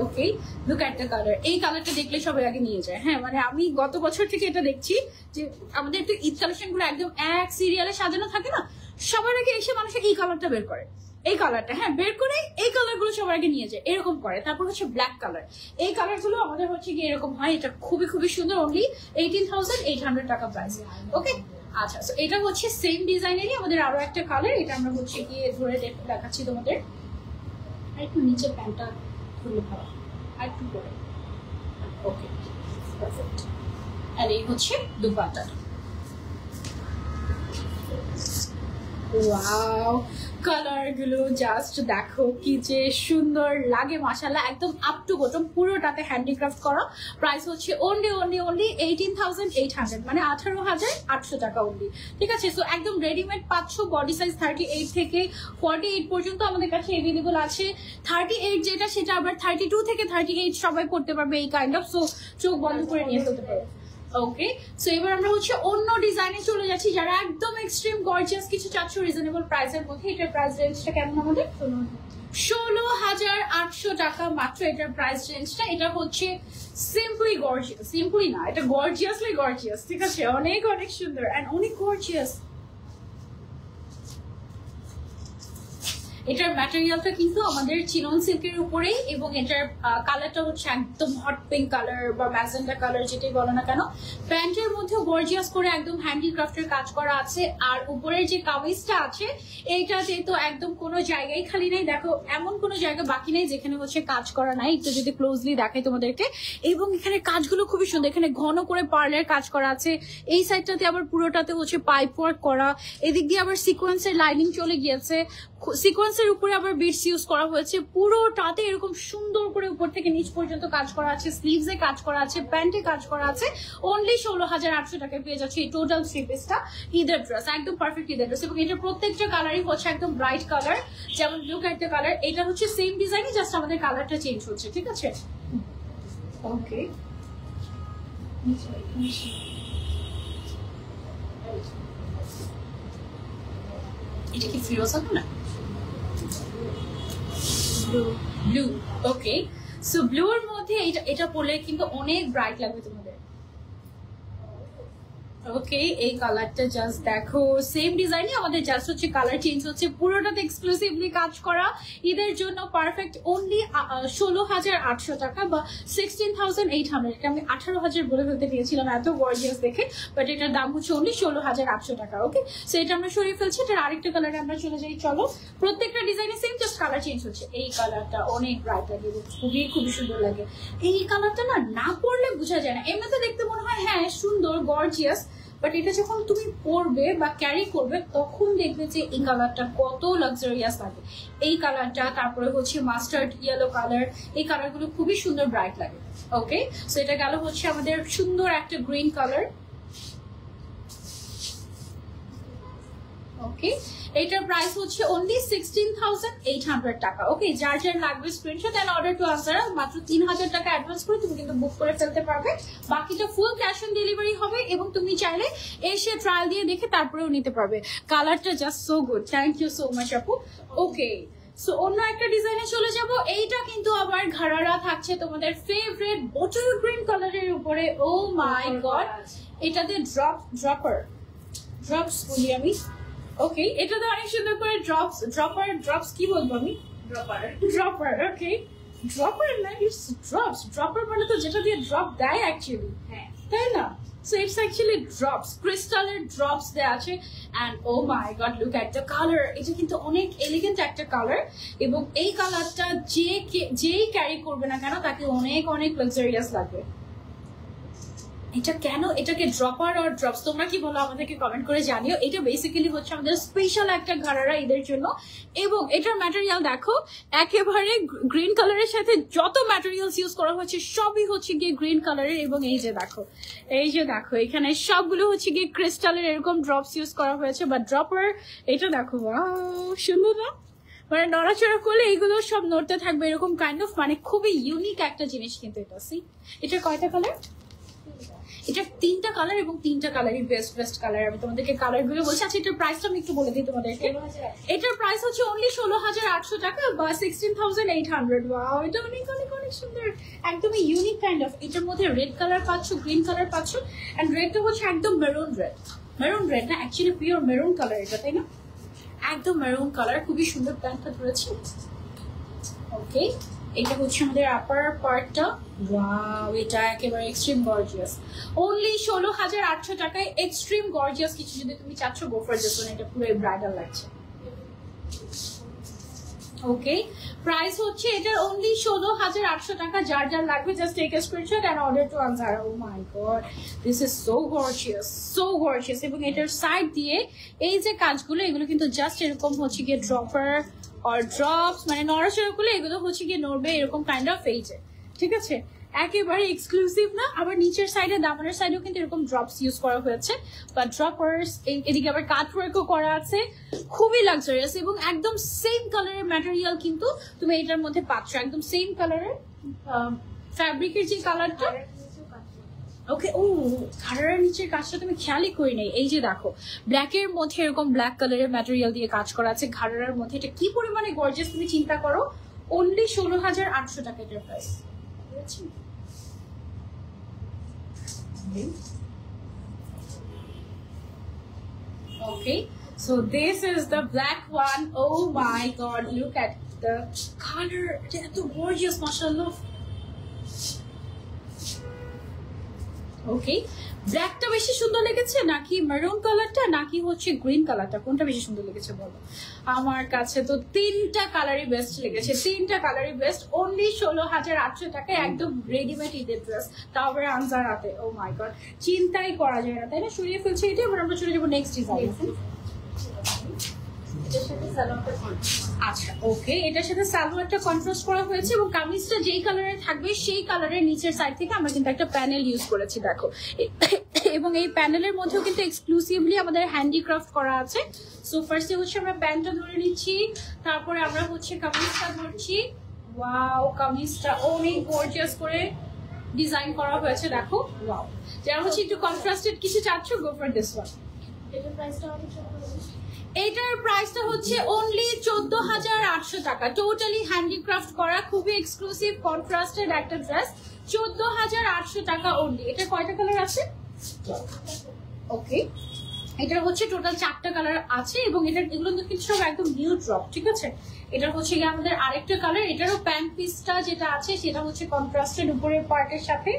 ওকে, লুক এট দ্য কালার, এই কালারটা দেখলে সবাই আগে নিয়ে যায়। হ্যাঁ, মানে আমি গত বছর থেকে এটা দেখছি যে আমাদের তো ঈদ কালেকশন গুলো একদম এক সিরিয়ালে সাজানো থাকে না, সবার আগে এসে মানুষ এই কালারটা বের করে, এই কালারটা হ্যাঁ বের করে এই কালার গুলো সবার আগে নিয়ে যায়, এরকম করে। তারপর হচ্ছে ব্ল্যাক কালার, এই কালার গুলো আমাদের হচ্ছে কি এরকম হয়, এটা খুবই খুবই সুন্দর, অনলি 18,800 টাকা প্রাইস। ওকে, আচ্ছা, তো এটা হচ্ছে সেম ডিজাইনেরই আমাদের আরো একটা কালার, এটা আমরা হচ্ছে গিয়ে ধরে দেখাচ্ছি তোমাদের। একটু নিচে প্যান্টটা খুলে ভালো, আর একটু করে। ওকে, পারফেক্ট। আর এই হচ্ছে দুপাট্টা। ওয়াও, কালার গুলো জাস্ট দেখো কি যে সুন্দর লাগে, মাশাআল্লাহ, একদম আপ টু বটম পুরোটাতে হ্যান্ডিক্রাফট করা। প্রাইস হচ্ছে অনলি 18,800, মানে 18,800 টাকা অনলি। ঠিক আছে, সো একদম রেডিমেড পাচ্ছ, বডি সাইজ 38 থেকে 48 পর্যন্ত আমাদের কাছে এভেলেবল আছে। 38 যেটা, সেটা আবার 32 থেকে 38 সবাই পড়তে পারবে এই কাইন্ড অফ, সো চোখ বন্ধ করে নিয়ে ফেলতে পারবে। ওকে, সো এবার আমরা হচ্ছে অন্য ডিজাইনে চলে যাচ্ছি, যারা একদম এক্সট্রিম গর্জিয়াস কিছু চাচ্ছ রিজনেবল প্রাইসের মধ্যে। এটার প্রাইস রেঞ্জটা কেমন আমাদের? 16,800 টাকা মাত্র এটার প্রাইস রেঞ্জটা। এটা হচ্ছে সিম্পলি গর্জিয়াস, সিম্পলি না, এটা গর্জিয়াসলি গর্জিয়াস। ঠিক আছে, অনেক অনেক সুন্দর এন্ড অনেক গর্জিয়াস। এটার ম্যাটেরিয়ালটা কিন্তু আমাদের চিনন সিল্কের উপরেই, এবং এটার কালারটা হচ্ছে একদম হট পিঙ্ক কালার বা ম্যাজেন্ডা কালার, যেটাই বলো না কেন। প্যান্টের মধ্যে গর্জিয়াস করে একদম হ্যান্ডিক্রাফটের কাজ করা আছে, আর উপরের যে কামিজটা আছে এইটাতে তো একদম কোনো জায়গায় খালি নেই, দেখো এমন কোনো জায়গা বাকি নেই যেখানে হচ্ছে কাজ করা নাই। একটু যদি ক্লোজলি দেখাই তোমাদেরকে, এবং এখানে কাজগুলো খুবই সুন্দর, এখানে ঘন করে পার্লের কাজ করা আছে, এই সাইডটাতে আবার পুরোটাতে হচ্ছে পাইপ ওয়ার্ক করা, এদিক দিয়ে আবার সিকোয়েন্সের লাইনিং চলে গিয়েছে, সিকোয়েন্সের উপরে আবার বিটস ইউজ করা হয়েছে, পুরোটাতে এরকম সুন্দর করে উপর থেকে নিচ পর্যন্ত কাজ করা আছে, স্লিভসে কাজ করা আছে, প্যান্টে কাজ করা আছে। অনলি 16,800 টাকায় পেয়ে যাচ্ছে এই টোটাল থ্রি পিসটা, ঈদের ড্রেস, একদম পারফেক্ট ঈদের ড্রেস। এবং এটা প্রত্যেকটা কালারই হচ্ছে একদম ব্রাইট কালার, যেমন ব্লু একটা কালার, এটা হচ্ছে সেম ডিজাইনই, জাস্ট আমাদের কালারটা চেঞ্জ হচ্ছে। ঠিক আছে, ওকে, এটা কি ফিরোজা না? ব্লু, ওকে, সো ব্লুর মধ্যে এটা পরলে কিন্তু অনেক ব্রাইট লাগবে তোমাদের। ওকে, এই কালারটা জাস্ট দেখো, সেম ডিজাইনই, আমাদের জাস্ট হচ্ছে কালার চেঞ্জ হচ্ছে, পুরোটাতে এক্সক্লুসিভলি কাজ করা, ঈদের জন্য পারফেক্ট। অনলি 16,800 টাকা বা 16,800, এটা আমি 18,000 বলে ফেলতে দিয়েছিলাম এত গর্জিয়াস দেখে, বাট এটার দাম হচ্ছে অনলি 16,800 টাকা। ওকে, সো এটা আমরা সরিয়ে ফেলছি, এটার আরেকটা কালারে আমরা চলে যাই। চলো, প্রত্যেকটা ডিজাইনে সেম, জাস্ট কালার চেঞ্জ হচ্ছে। এই কালারটা অনেক ব্রাইট লাগে, খুবই খুবই সুন্দর লাগে। এই কালারটা না পরলে বোঝা যায় না, এমনিতে দেখতে মনে হয় হ্যাঁ সুন্দর গর্জিয়াস, বাট এটা যখন তুমি পরবে বা ক্যারি করবে তখন দেখবে যে এই কালারটা কত লাক্সারিয়াস লাগে। এই কালারটা, তারপরে হচ্ছে মাস্টার্ড ইয়েলো কালার, এই কালারগুলো খুবই সুন্দর ব্রাইট লাগে। ওকে, সো এটা গেল হচ্ছে আমাদের সুন্দর একটা গ্রিন কালার। ওকে, এটার প্রাইস হচ্ছে অনলি 16,800 টাকা। ওকে, যার যার লাগবে screenshot and order to answer, মাত্র 3,000 টাকা অ্যাডভান্স করে তুমি কিন্তু বুক করে ফেলতে পারবে, বাকিটা ফুল ক্যাশ অন ডেলিভারি হবে, এবং তুমি চাইলে এসে ট্রায়াল দিয়ে দেখে তারপরেও নিতে পারবে। কালারটা just so good, thank you so much আপু। ওকে, সো অন্য একটা ডিজাইনে চলে যাব। এইটা কিন্তু আবার ঘাড়ারা থাকছে তোমাদের ফেভারিট বটল গ্রিন কালারের উপরে। ও মাই গড, এটাতে ড্রপস বলি আমি। ওকে, এটা তো অনেক সুন্দর করে ড্রপস কি বলবো আমি, ড্রপার। ওকে, ড্রপার না, ইটস ড্রপস। ড্রপার মানে তো যেটা দিয়ে ড্রপ দেয় অ্যাকচুয়ালি, হ্যাঁ তাই না? So it's actually drops, crystal drops দেয়া আছে and oh my god look at the color. এটা কিন্তু অনেক এলিগেন্ট একটা কালার এবং এই কালারটা যেই ক্যারি করবে না কেন তাকে অনেক অনেক লাক্সারিয়াস লাগবে। এটা কেন এটাকে ড্রপার আর ড্রপস তোমরা কি বলো আমাদেরকে কমেন্ট করে জানিও। এটা বেসিক্যালি হচ্ছে আমাদের স্পেশাল একটা ঘাড়ারা ঈদের জন্য এবং এটার ম্যাটেরিয়াল দেখো একেবারে গ্রিন কালারের সাথে যত ম্যাটেরিয়ালস ইউজ করা হচ্ছে সবই হচ্ছে গিয়ে গ্রিন কালারের এবং এই যে দেখো এখানে সবগুলো হচ্ছে গিয়ে ক্রিস্টালের এরকম ড্রপস ইউজ করা হয়েছে বা ড্রপার। এটা দেখো সুন্দর না, মানে নড়াচড়া করলে এগুলো সব নড়তে থাকবে এরকম কাইন্ড অফ, মানে খুবই ইউনিক একটা জিনিস কিন্তু এটা। এটা কয়টা কালার? এটা 3টা কালার এবং 3টা কালারই বেস্ট কালার। আমি তোমাদেরকে কালার গুলো বলছি। আচ্ছা এটার প্রাইসটা আমি একটু বলে দিই তোমাদেরকে। এটার প্রাইস হচ্ছে অনলি 16,800 টাকা বা 16,800। ওয়াও, এটা অনেক অনেক অনেক সুন্দর, একদমই ইউনিক কাইন্ড অফ। এটার মধ্যে রেড কালার পাচ্ছ, গ্রিন কালার পাচ্ছ এন্ড রেডটা হচ্ছে একদম মেরুন রেড না, অ্যাকচুয়ালি পিওর মেরুন কালার এটা, তাই না? একদম মেরুন কালার, খুবই সুন্দর প্যান্টটা ধরেছে। ওকে, এটা হচ্ছে আমাদের আপার পার্টটা। ওয়াও, এটা একেবারে এক্সট্রিম গর্জিয়াস। অনলি 16,800 টাকায় এক্সট্রিম গর্জিয়াস কিছু যদি তুমি চাচ্ছ গো ফর দিস ওয়ান। এটা পুরো ব্রাইডাল লাগছে। ওকে, প্রাইস হচ্ছে এটার অনলি 16,800 টাকা। যার যার লাগবে just take a screenshot and order to Anjara. Oh my god, this is so gorgeous. এবং এটার সাইড দিয়ে এই যে কাজগুলো এগুলো কিন্তু জাস্ট এরকম হচ্ছে গিয়ে ড্রপার আর ড্রপস, মানে নড়াচড়া করলে এগুলো হচ্ছে গিয়ে নড়বে এরকম কাইন্ড অফ এই যে, ঠিক আছে? একেবারে এক্সক্লুসিভ না। আবার নিচের সাইডে দামানের সাইডেও কিন্তু এরকম ড্রপস ইউজ করা হয়েছে বা ড্রপার্স। এদিকে আবার কাট ওয়ার্কও করা আছে, খুবই লাক্সারিয়াস এবং একদম সেম কালারের ম্যাটেরিয়াল কিন্তু তুমি এটার মধ্যে পাচ্ছ, একদম সেম কালারের ফ্যাব্রিকের যে কালারটা। ওকে, ও ঘাড়ার নিচের কাজটা তুমি খেয়ালই করি নাই। এই যে দেখো ব্ল্যাকের মধ্যে এরকম ব্ল্যাক কালারের ম্যাটেরিয়াল দিয়ে কাজ করা আছে ঘাড়ার মধ্যে। এটা কি পরিমাণে গর্জিয়াস তুমি চিন্তা করো। অনলি 16,800 টাকা এটার price. Okay, so this is the black one. Oh my god, look at the color. It's so gorgeous, mashallah. Okay, ব্ল্যাকটা বেশি সুন্দর লেগেছে নাকি মেরুন কালারটা নাকি হচ্ছে গ্রিন কালারটা, কোনটা বেশি সুন্দর লেগেছে বলো? আমার কাছে তো 3টা কালারই বেস্ট লেগেছে, 3টা কালারই বেস্ট। অনলি 16,800 টাকায় একদম রেডিমেড ঈদের ড্রেস, তাও আবার আনজারাতে। ও মাই গড, চিন্তাই করা যায় না, তাই না? সরিয়ে ফেলছি এটা, এবার আমরা চলে যাবো নেক্সট ডিজাইন। আচ্ছা, ওকে, এটার সাথে সালোয়ারটা কন্ট্রাস্ট করা হয়েছে এবং কামিজটা যেই কালারে থাকবে সেই কালারের নিচের সাইড থেকে আমরা কিন্তু একটা প্যানেল ইউজ করেছি দেখো। এবং এই প্যানেলের মধ্যেও কিন্তু এক্সক্লুসিভলি আমাদের হ্যান্ডিক্রাফট করা আছে। সো ফার্স্টে হচ্ছে আমরা প্যান্টটা ধরে নিচ্ছি, তারপরে আমরা হচ্ছে কামিজটা ধরছি। ওয়াও, কামিজটা অনেক গর্জিয়াস করে ডিজাইন করা হয়েছে দেখো। ওয়াও, যারা হচ্ছে একটু কন্ট্রাস্টেড কিছু চাচ্ছ গো ফর দিস ওয়ান। এটার প্রাইসটা হচ্ছে অনলি 14,800 টাকা। টোটালি হ্যান্ডিক্রাফট করা, খুবই এক্সক্লুসিভ কন্ট্রাস্টেড একটা ড্রেস। 14,800 টাকা অনলি। এটা কয়টা কালার আছে? ওকে, এটার হচ্ছে টোটাল 4টা কালার আছে এবং এগুলো কিন্তু সব একদম নিউ ড্রপ, ঠিক আছে? এটার হচ্ছে গিয়ে আমাদের আরেকটা কালার। এটারও প্যান্ট পিসটা যেটা আছে সেটা হচ্ছে কন্ট্রাস্টেড উপরের পার্টের সাথে,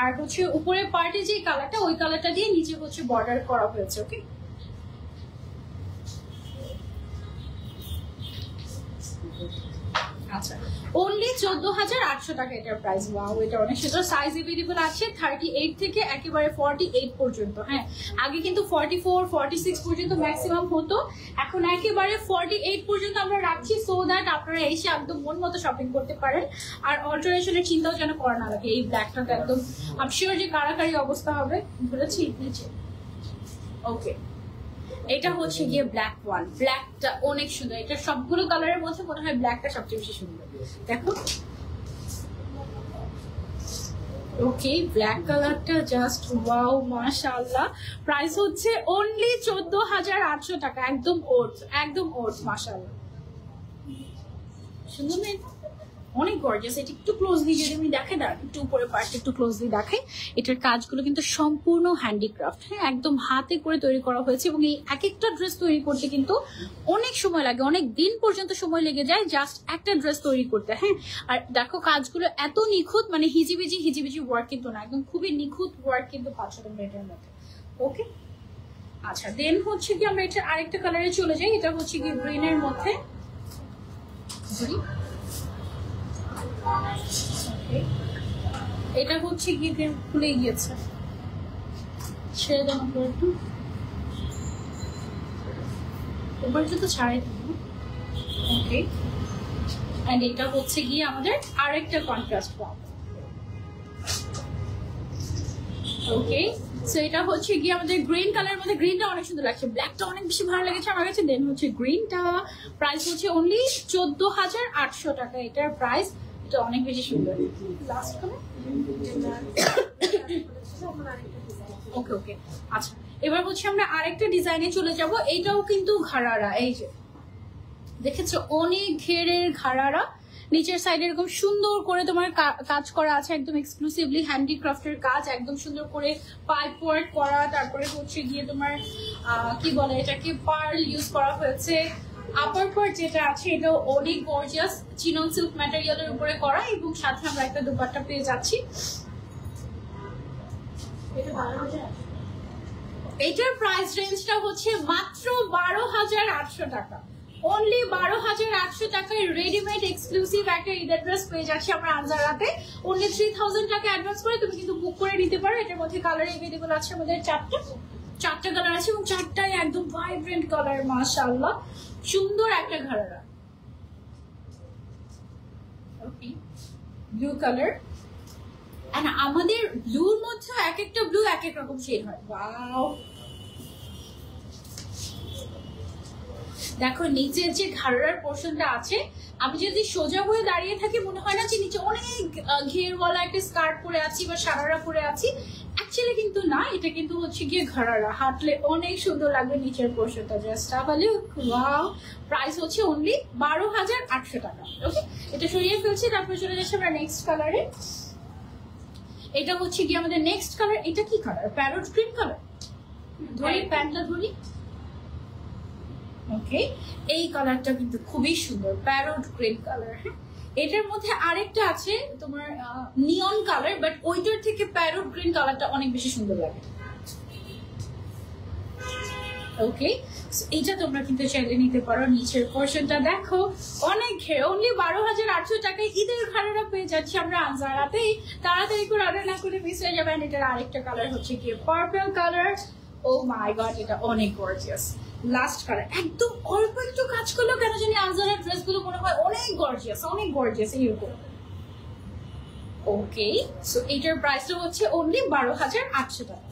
আর হচ্ছে উপরের পার্টে যে কালারটা ওই কালারটা দিয়ে নিচে হচ্ছে বর্ডার করা হয়েছে। ওকে, আচ্ছা, অনলি 14,800 টাকা এটার প্রাইস। ওয়াও, এটা অনেক সুন্দর। সাইজ এভেলেবল আছে 38 থেকে একেবারে 48 পর্যন্ত। হ্যাঁ, আগে কিন্তু 44, 46 পর্যন্ত ম্যাক্সিমাম হতো, এখন একেবারে 48 পর্যন্ত আমরা রাখছি, সো দ্যাট আপনারা এসে একদম মন মতো শপিং করতে পারেন আর অল্টারেশনের চিন্তাও যেন করা না লাগে। এই ব্ল্যাকটা তো একদম আমি শিওর যে কারাকারি অবস্থা হবে। ধরেছি নিচে। ওকে, এটা হচ্ছে গিয়ে ব্ল্যাক ওয়ান। ব্ল্যাকটা অনেক সুন্দর। এটা সবগুলো কালারের মধ্যে মনে হয় ব্ল্যাকটা সবচেয়ে বেশি সুন্দর। দেখো, ওকে, ব্ল্যাক কালারটা জাস্ট ওয়াও, মাশাআল্লাহ। প্রাইস হচ্ছে অনলি 14,800 টাকা। একদম ওট, মাশাআল্লাহ, সুন্দর না? অনেক গর্জিয়াস। এটা একটু ক্লোজলি যদি আমি দেখাই, একটু উপরে পার্ট একটু ক্লোজলি দেখাই, এটার কাজগুলো কিন্তু সম্পূর্ণ হ্যান্ডিক্রাফট, হ্যাঁ, একদম হাতে করে তৈরি করা হয়েছে। এবং এই এক একটা ড্রেস তৈরি করতে কিন্তু অনেক সময় লাগে, অনেক দিন পর্যন্ত সময় লেগে যায় জাস্ট একটা ড্রেস তৈরি করতে, হ্যাঁ। আর দেখো কাজগুলো এত নিখুঁত, মানে হিজিবিজি ওয়ার্ক কিন্তু না, একদম খুবই নিখুঁত ওয়ার্ক কিন্তু পাচ্ছ তোমরা এটার মধ্যে। ওকে, আচ্ছা, দেন হচ্ছে কি আমরা এটা আরেকটা কালারে চলে যাই। এটা হচ্ছে কি গ্রিনের মধ্যে, এটা হচ্ছে কি খুলে গিয়েছে, ছেড়ে দেওয়া একটু উপরটা তো ছাড়াই দেবো। ওকে, এন্ড এটা হচ্ছে গিয়ে আমাদের আরেকটা কন্ট্রাস্ট পাবো। ওকে, সো এটা হচ্ছে গিয়ে আমাদের গ্রিন কালার মধ্যে, গ্রিনটা অনেক সুন্দর লাগছে, ব্ল্যাকটা অনেক বেশি ভালো লেগেছে আমার কাছে। দেন হচ্ছে গ্রিনটা, প্রাইস হচ্ছে অনলি 14,800 টাকা এটার প্রাইস। এটা অনেক বেশি সুন্দর। লাস্ট কালার, ওকে ওকে, আচ্ছা, এবার হচ্ছে আমরা আরেকটা ডিজাইনে চলে যাব। এইটাও কিন্তু ঘাড়ারা, এই যে দেখেছো অনেক ঘেরের ঘাড়ারা, নিচের সাইডে এরকম সুন্দর করে তোমার কাজ করা আছে, একদম এক্সক্লুসিভলি হ্যান্ডিক্রাফটের কাজ, একদম সুন্দর করে পাইপ ওয়ার্ক করা। তারপরে হচ্ছে গিয়ে তোমার কি বলে এটাকে, পার্ল ইউজ করা হয়েছে। আপার পার্ট যেটা আছে এটাও অনেক গর্জিয়াস, চিনন সিল্ক ম্যাটেরিয়ালের উপরে করা, এবং সাথে আমরা একটা দুপাট্টা পেয়ে যাচ্ছি। এটার প্রাইস রেঞ্জটা হচ্ছে মাত্র 12,800 টাকা, অনলি 12,800 টাকায় রেডিমেড এক্সক্লুসিভ একটা ঈদের ড্রেস পেয়ে যাচ্ছি আমরা আনজারাতে। অনলি 3,000 টাকা অ্যাডভান্স করে তুমি কিন্তু বুক করে নিতে পারো। এটার মধ্যে কালার এভেলেবল আছে আমাদের চারটা কালার আছে, এবং চারটাই একদম ভাইব্রেন্ট কালার, মাশাআল্লাহ, সুন্দর একটা ঘাড়া। ওকে, ব্লু কালার, আর আমাদের ব্লুর মধ্যে এক একটা ব্লু এক এক রকম শেড হয়। ওয়াও, দেখো নিচের যে ঘাড়ার পোর্শনটা আছে, আমি যদি সোজা হয়ে দাঁড়িয়ে থাকি মনে হয় না যে নিচে অনেক ঘেরওয়ালা একটা স্কার্ট পরে আছি বা সারারা পরে আছি, অ্যাকচুয়ালি কিন্তু না, এটা কিন্তু হচ্ছে গিয়ে ঘাড়ারা, হাঁটলে অনেক সুন্দর লাগবে নিচের পোর্শনটা। জাস্ট ওয়াও, প্রাইস হচ্ছে অনলি 12,800 টাকা। ওকে, এটা সরিয়ে ফেলছি, তারপরে চলে যাচ্ছে আমরা নেক্সট কালারে। এটা হচ্ছে গিয়ে আমাদের নেক্সট কালার। এটা কি কালার? Parrot green colour. ধরি প্যান্টটা ধরি। ওকে, এই কালারটা কিন্তু খুবই সুন্দর, প্যারট গ্রিন কালার। হ্যাঁ, এটার মধ্যে আরেকটা আছে তোমার নিয়ন কালার, বাট ওইটার থেকে প্যারট গ্রিন কালারটা অনেক বেশি সুন্দর লাগে। ওকে, এটা তোমরা কিন্তু চাইলে নিতে পারো। নিচের পোর্শনটা দেখো অনেক ঘের, অনলি 12,800 টাকায় ঈদের ঘাড়ারা পেয়ে যাচ্ছি আমরা আনজারাতেই। তাড়াতাড়ি করে অর্ডার না করে মিস হয়ে যাবেন। এটার আরেকটা কালার হচ্ছে কি purple colour. O my god, এটা অনেক গর্জিয়াস। লাস্ট কালার, একদম অল্প একটু কাজ করলেও কেন জানি আনজারার ড্রেস গুলো মনে হয় অনেক গর্জিয়াস এরকম। ওকে, সো এটার প্রাইসটা হচ্ছে অনলি 12,800 টাকা।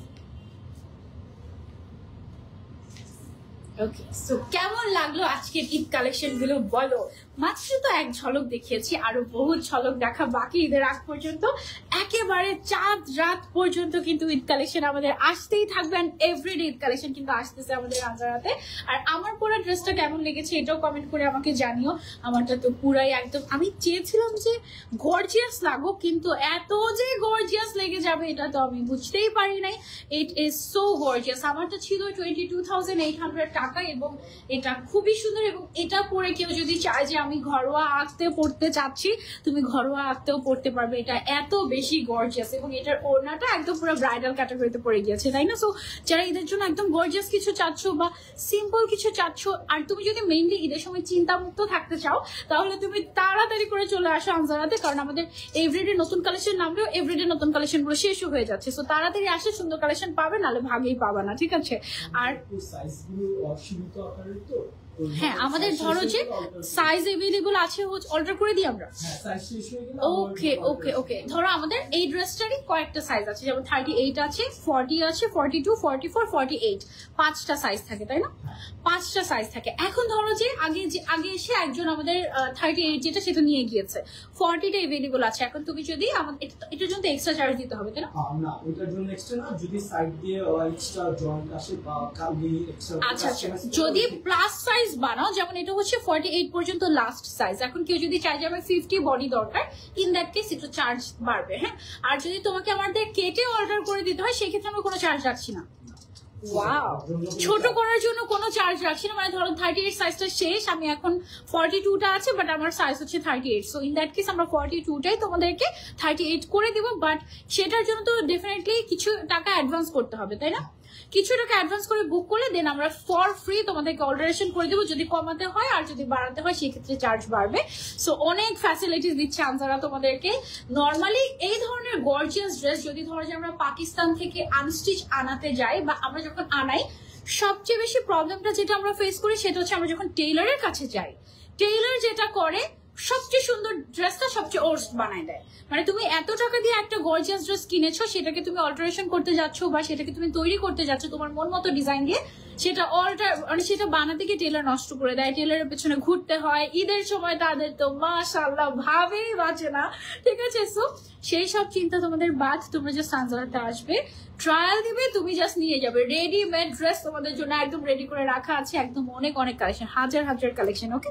ওকে, সো কেমন লাগলো আজকের ঈদ কালেকশন গুলো বলো। মাত্র তো এক ঝলক দেখিয়েছি, আরো বহু ঝলক দেখা বাকি ঈদের আগ পর্যন্ত। একেবারে চাঁদ রাত পর্যন্ত কিন্তু ঈদ কালেকশন আমাদের আসতেই থাকবেন। এভরিডে ঈদ কালেকশন কিন্তু আসতেছে আমাদের আনজারাতে। আর আমার পরা ড্রেসটা কেমন লেগেছে এটাও কমেন্ট করে আমাকে জানিও। আমারটা তো পুরাই একদম, আমি চেয়েছিলাম যে গর্জিয়াস লাগুক, কিন্তু এত যে গর্জিয়াস লেগে যাবে এটা তো আমি বুঝতেই পারি নাই। It is so gorgeous. আমারটা ছিল 22,800 টাকা, এবং এটা খুবই সুন্দর। এবং এটা পরে কেউ যদি চায় যে আমি ঘরোয়া আঁকতে পড়তে চাচ্ছি, তুমি ঘরোয়া আঁকতেও পড়তে পারবে। এটা এত বেশি গর্জিয়াস, এবং এটার ওড়নাটা একদম পুরো ব্রাইডাল ক্যাটাগরিতে পড়ে গিয়েছে, তাই না? সো যারা ঈদের জন্য একদম গর্জিয়াস কিছু চাচ্ছ বা সিম্পল কিছু চাচ্ছ, আর তুমি যদি মেইনলি ঈদের সময় চিন্তামুক্ত থাকতে চাও, তাহলে তুমি তাড়াতাড়ি করে চলে আসো আনজারাতে। কারণ আমাদের এভরিডে নতুন কালেকশন নামলেও এভরিডে নতুন কালেকশন গুলো শেষও হয়ে যাচ্ছে। সো তাড়াতাড়ি আসে, সুন্দর কালেকশন পাবে, নাহলে ভাগেই পাবা না, ঠিক আছে? আর হ্যাঁ, আমাদের ধরো যে সাইজ এভেলেবল আছে, অল্টার করে দিই আমরা। ওকে ওকে ওকে, ধরো আমাদের এই ড্রেসটারই কয়েকটা সাইজ আছে, যেমন 38 আছে, 40 আছে, 42, 44, 48, 5টা সাইজ থাকে, তাই না? 5টা সাইজ থাকে। এখন ধরো যে আগে এসে একজন আমাদের 38 যেটা সেটা নিয়ে গিয়েছে, 40টা এভেলেবল আছে। এখন তুমি যদি আমাদের এটার জন্য এক্সট্রা চার্জ দিতে হবে, তাই না? না, ওটার জন্য এক্সট্রা না, যদি সাইড দিয়ে এক্সট্রা জয়েন্ট আসে বা কালবি এক্সট্রা। আচ্ছা, যদি প্লাস সাইজ সাইজ বানাও, যেমন এটা হচ্ছে 48 পর্যন্ত লাস্ট সাইজ। এখন কেউ যদি চায় যে আমার 50 বডি দরকার, ইন দ্যাট কেস একটু চার্জ বাড়বে। হ্যাঁ, আর যদি তোমাকে আমাদের কেটে অর্ডার করে দিতে হয় সেক্ষেত্রে আমরা কোনো চার্জ রাখছি না। ওয়াও, ছোট করার জন্য কোনো চার্জ রাখছি না। মানে ধরো 38 সাইজটা শেষ, আমি এখন 42টা আছে, বাট আমার সাইজ হচ্ছে 38। সো ইন দ্যাট কেস আমরা 42টাই তোমাদেরকে 38 করে দিব। বাট সেটার জন্য তো ডেফিনেটলি কিছু টাকা অ্যাডভান্স করতে হবে, তাই না? কিছু টাকা অ্যাডভান্স করে বুক করলে দেন আমরা ফর ফ্রি তোমাদেরকে অল্টারেশন করে দেবো। যদি কমাতে হয় আর যদি বাড়াতে হয় সেক্ষেত্রে চার্জ বাড়বে। সো অনেক ফ্যাসিলিটিস দিচ্ছে আনজারা তোমাদেরকে। নর্মালি এই ধরনের গর্জিয়াস ড্রেস যদি ধরো যে আমরা পাকিস্তান থেকে আনস্টিচ আনাতে যাই বা আমরা যখন আনাই, সবচেয়ে বেশি প্রবলেমটা যেটা আমরা ফেস করি সেটা হচ্ছে আমরা যখন টেইলারের কাছে যাই, টেইলার যেটা করে সবচেয়ে সুন্দর ড্রেসটা সবচেয়ে ওর্স্ট বানায় দেয়। মানে তুমি এত টাকা দিয়ে একটা গর্জিয়াস ড্রেস কিনেছো, সেটাকে তুমি অল্টারেশন করতে যাচ্ছ বা সেটাকে তুমি তৈরি করতে যাচ্ছ তোমার মন মতো ডিজাইন দিয়ে, সেটা মানে সেটা বানাতে গিয়ে টেলার নষ্ট করে দেয়, টেলারের পেছনে ঘুরতে হয়। ঈদের সময় তাদের তো মাশাআল্লাহ ভাবেই বাঁচে না, ঠিক আছে? সো সেই সব চিন্তা তোমাদের বাদ, তোমরা জাস্ট আনজারাতে আসবে, ট্রায়াল দিবে, তুমি জাস্ট নিয়ে যাবে। রেডিমেড ড্রেস তোমাদের জন্য একদম রেডি করে রাখা আছে, একদম অনেক অনেক কালেকশন, হাজার হাজার কালেকশন। ওকে,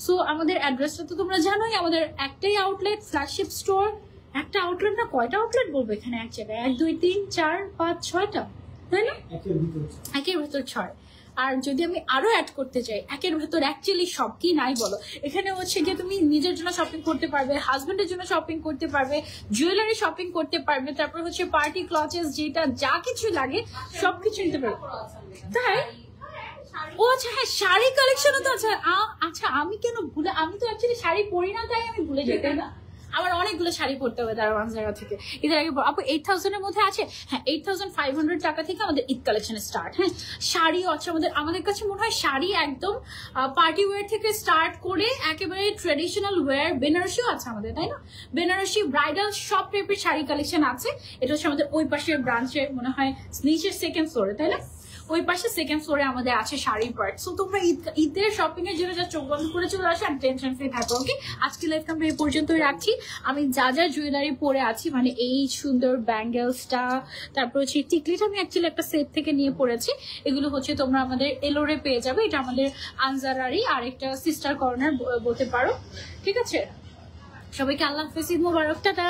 সো আমাদের অ্যাড্রেসটা তো তোমরা জানোই, আমাদের একটাই আউটলেট, ফ্ল্যাগশিপ স্টোর। একটা আউটলেট না, কয়টা আউটলেট বলবো এখানে এক জায়গায়? 1 2 3 4 5 6টা, তাই না? একের ভেতর 6। আর যদি আমি আরো অ্যাড করতে চাই, একের ভেতর অ্যাকচুয়ালি সব কি নাই বলো। এখানে হচ্ছে গিয়ে তুমি নিজের জন্য শপিং করতে পারবে, হাজবেন্ডের জন্য শপিং করতে পারবে, জুয়েলারি শপিং করতে পারবে, তারপর হচ্ছে পার্টি ক্লচেস, যেটা যা কিছু লাগে সবকিছু নিতে পারবে। তাই? ও আচ্ছা, হ্যাঁ শাড়ি কালেকশনও তো আছে। আচ্ছা, আমি কেন ভুলে, আমি তো অ্যাকচুয়ালি শাড়ি পরি না, তাই আমি ভুলে যেতাম না। আমার অনেকগুলো শাড়ি পরতে হবে দারোয়ান জায়গা থেকে। ঈদের আগে আপু 8000 এর মধ্যে আছে? হ্যাঁ, 8500 টাকা থেকে আমাদের ঈদ কালেকশন স্টার্ট। হ্যাঁ, শাড়িও আছে আমাদের কাছে। মনে হয় শাড়ি একদম পার্টি ওয়্যার থেকে স্টার্ট করে একেবারে ট্রেডিশনাল ওয়্যার, বেনারসিও আছে আমাদের, তাই না? বেনারসি ব্রাইডাল সব টাইপের শাড়ি কালেকশন আছে। এটা হচ্ছে আমাদের ওই পাশের ব্রাঞ্চে, মনে হয় নিচের 2nd ফ্লোরে, তাই না? ওই পাশে 2nd ফ্লোরে আমাদের আছে শাড়ির পার্ট। সো তোমরা ঈদের শপিং এর জন্য যা চোখ বন্ধ করে চলে আসো আর টেনশন ফ্রি থাকো। ওকে, আজকে লাইভ আমরা এই পর্যন্তই রাখছি। আমি যা যা জুয়েলারি পরে আছি, মানে এই সুন্দর ব্যাঙ্গেলসটা, তারপর হচ্ছে টিকলিটা আমি অ্যাকচুয়ালি একটা সেট থেকে নিয়ে পড়েছি। এগুলো হচ্ছে তোমরা আমাদের এলোরে পেয়ে যাবে। এটা আমাদের আনজারারই আরেকটা সিস্টার কর্নার বলতে পারো, ঠিক আছে? সবাইকে আল্লাহ হাফেজ, ঈদ মোবারক, টাটা।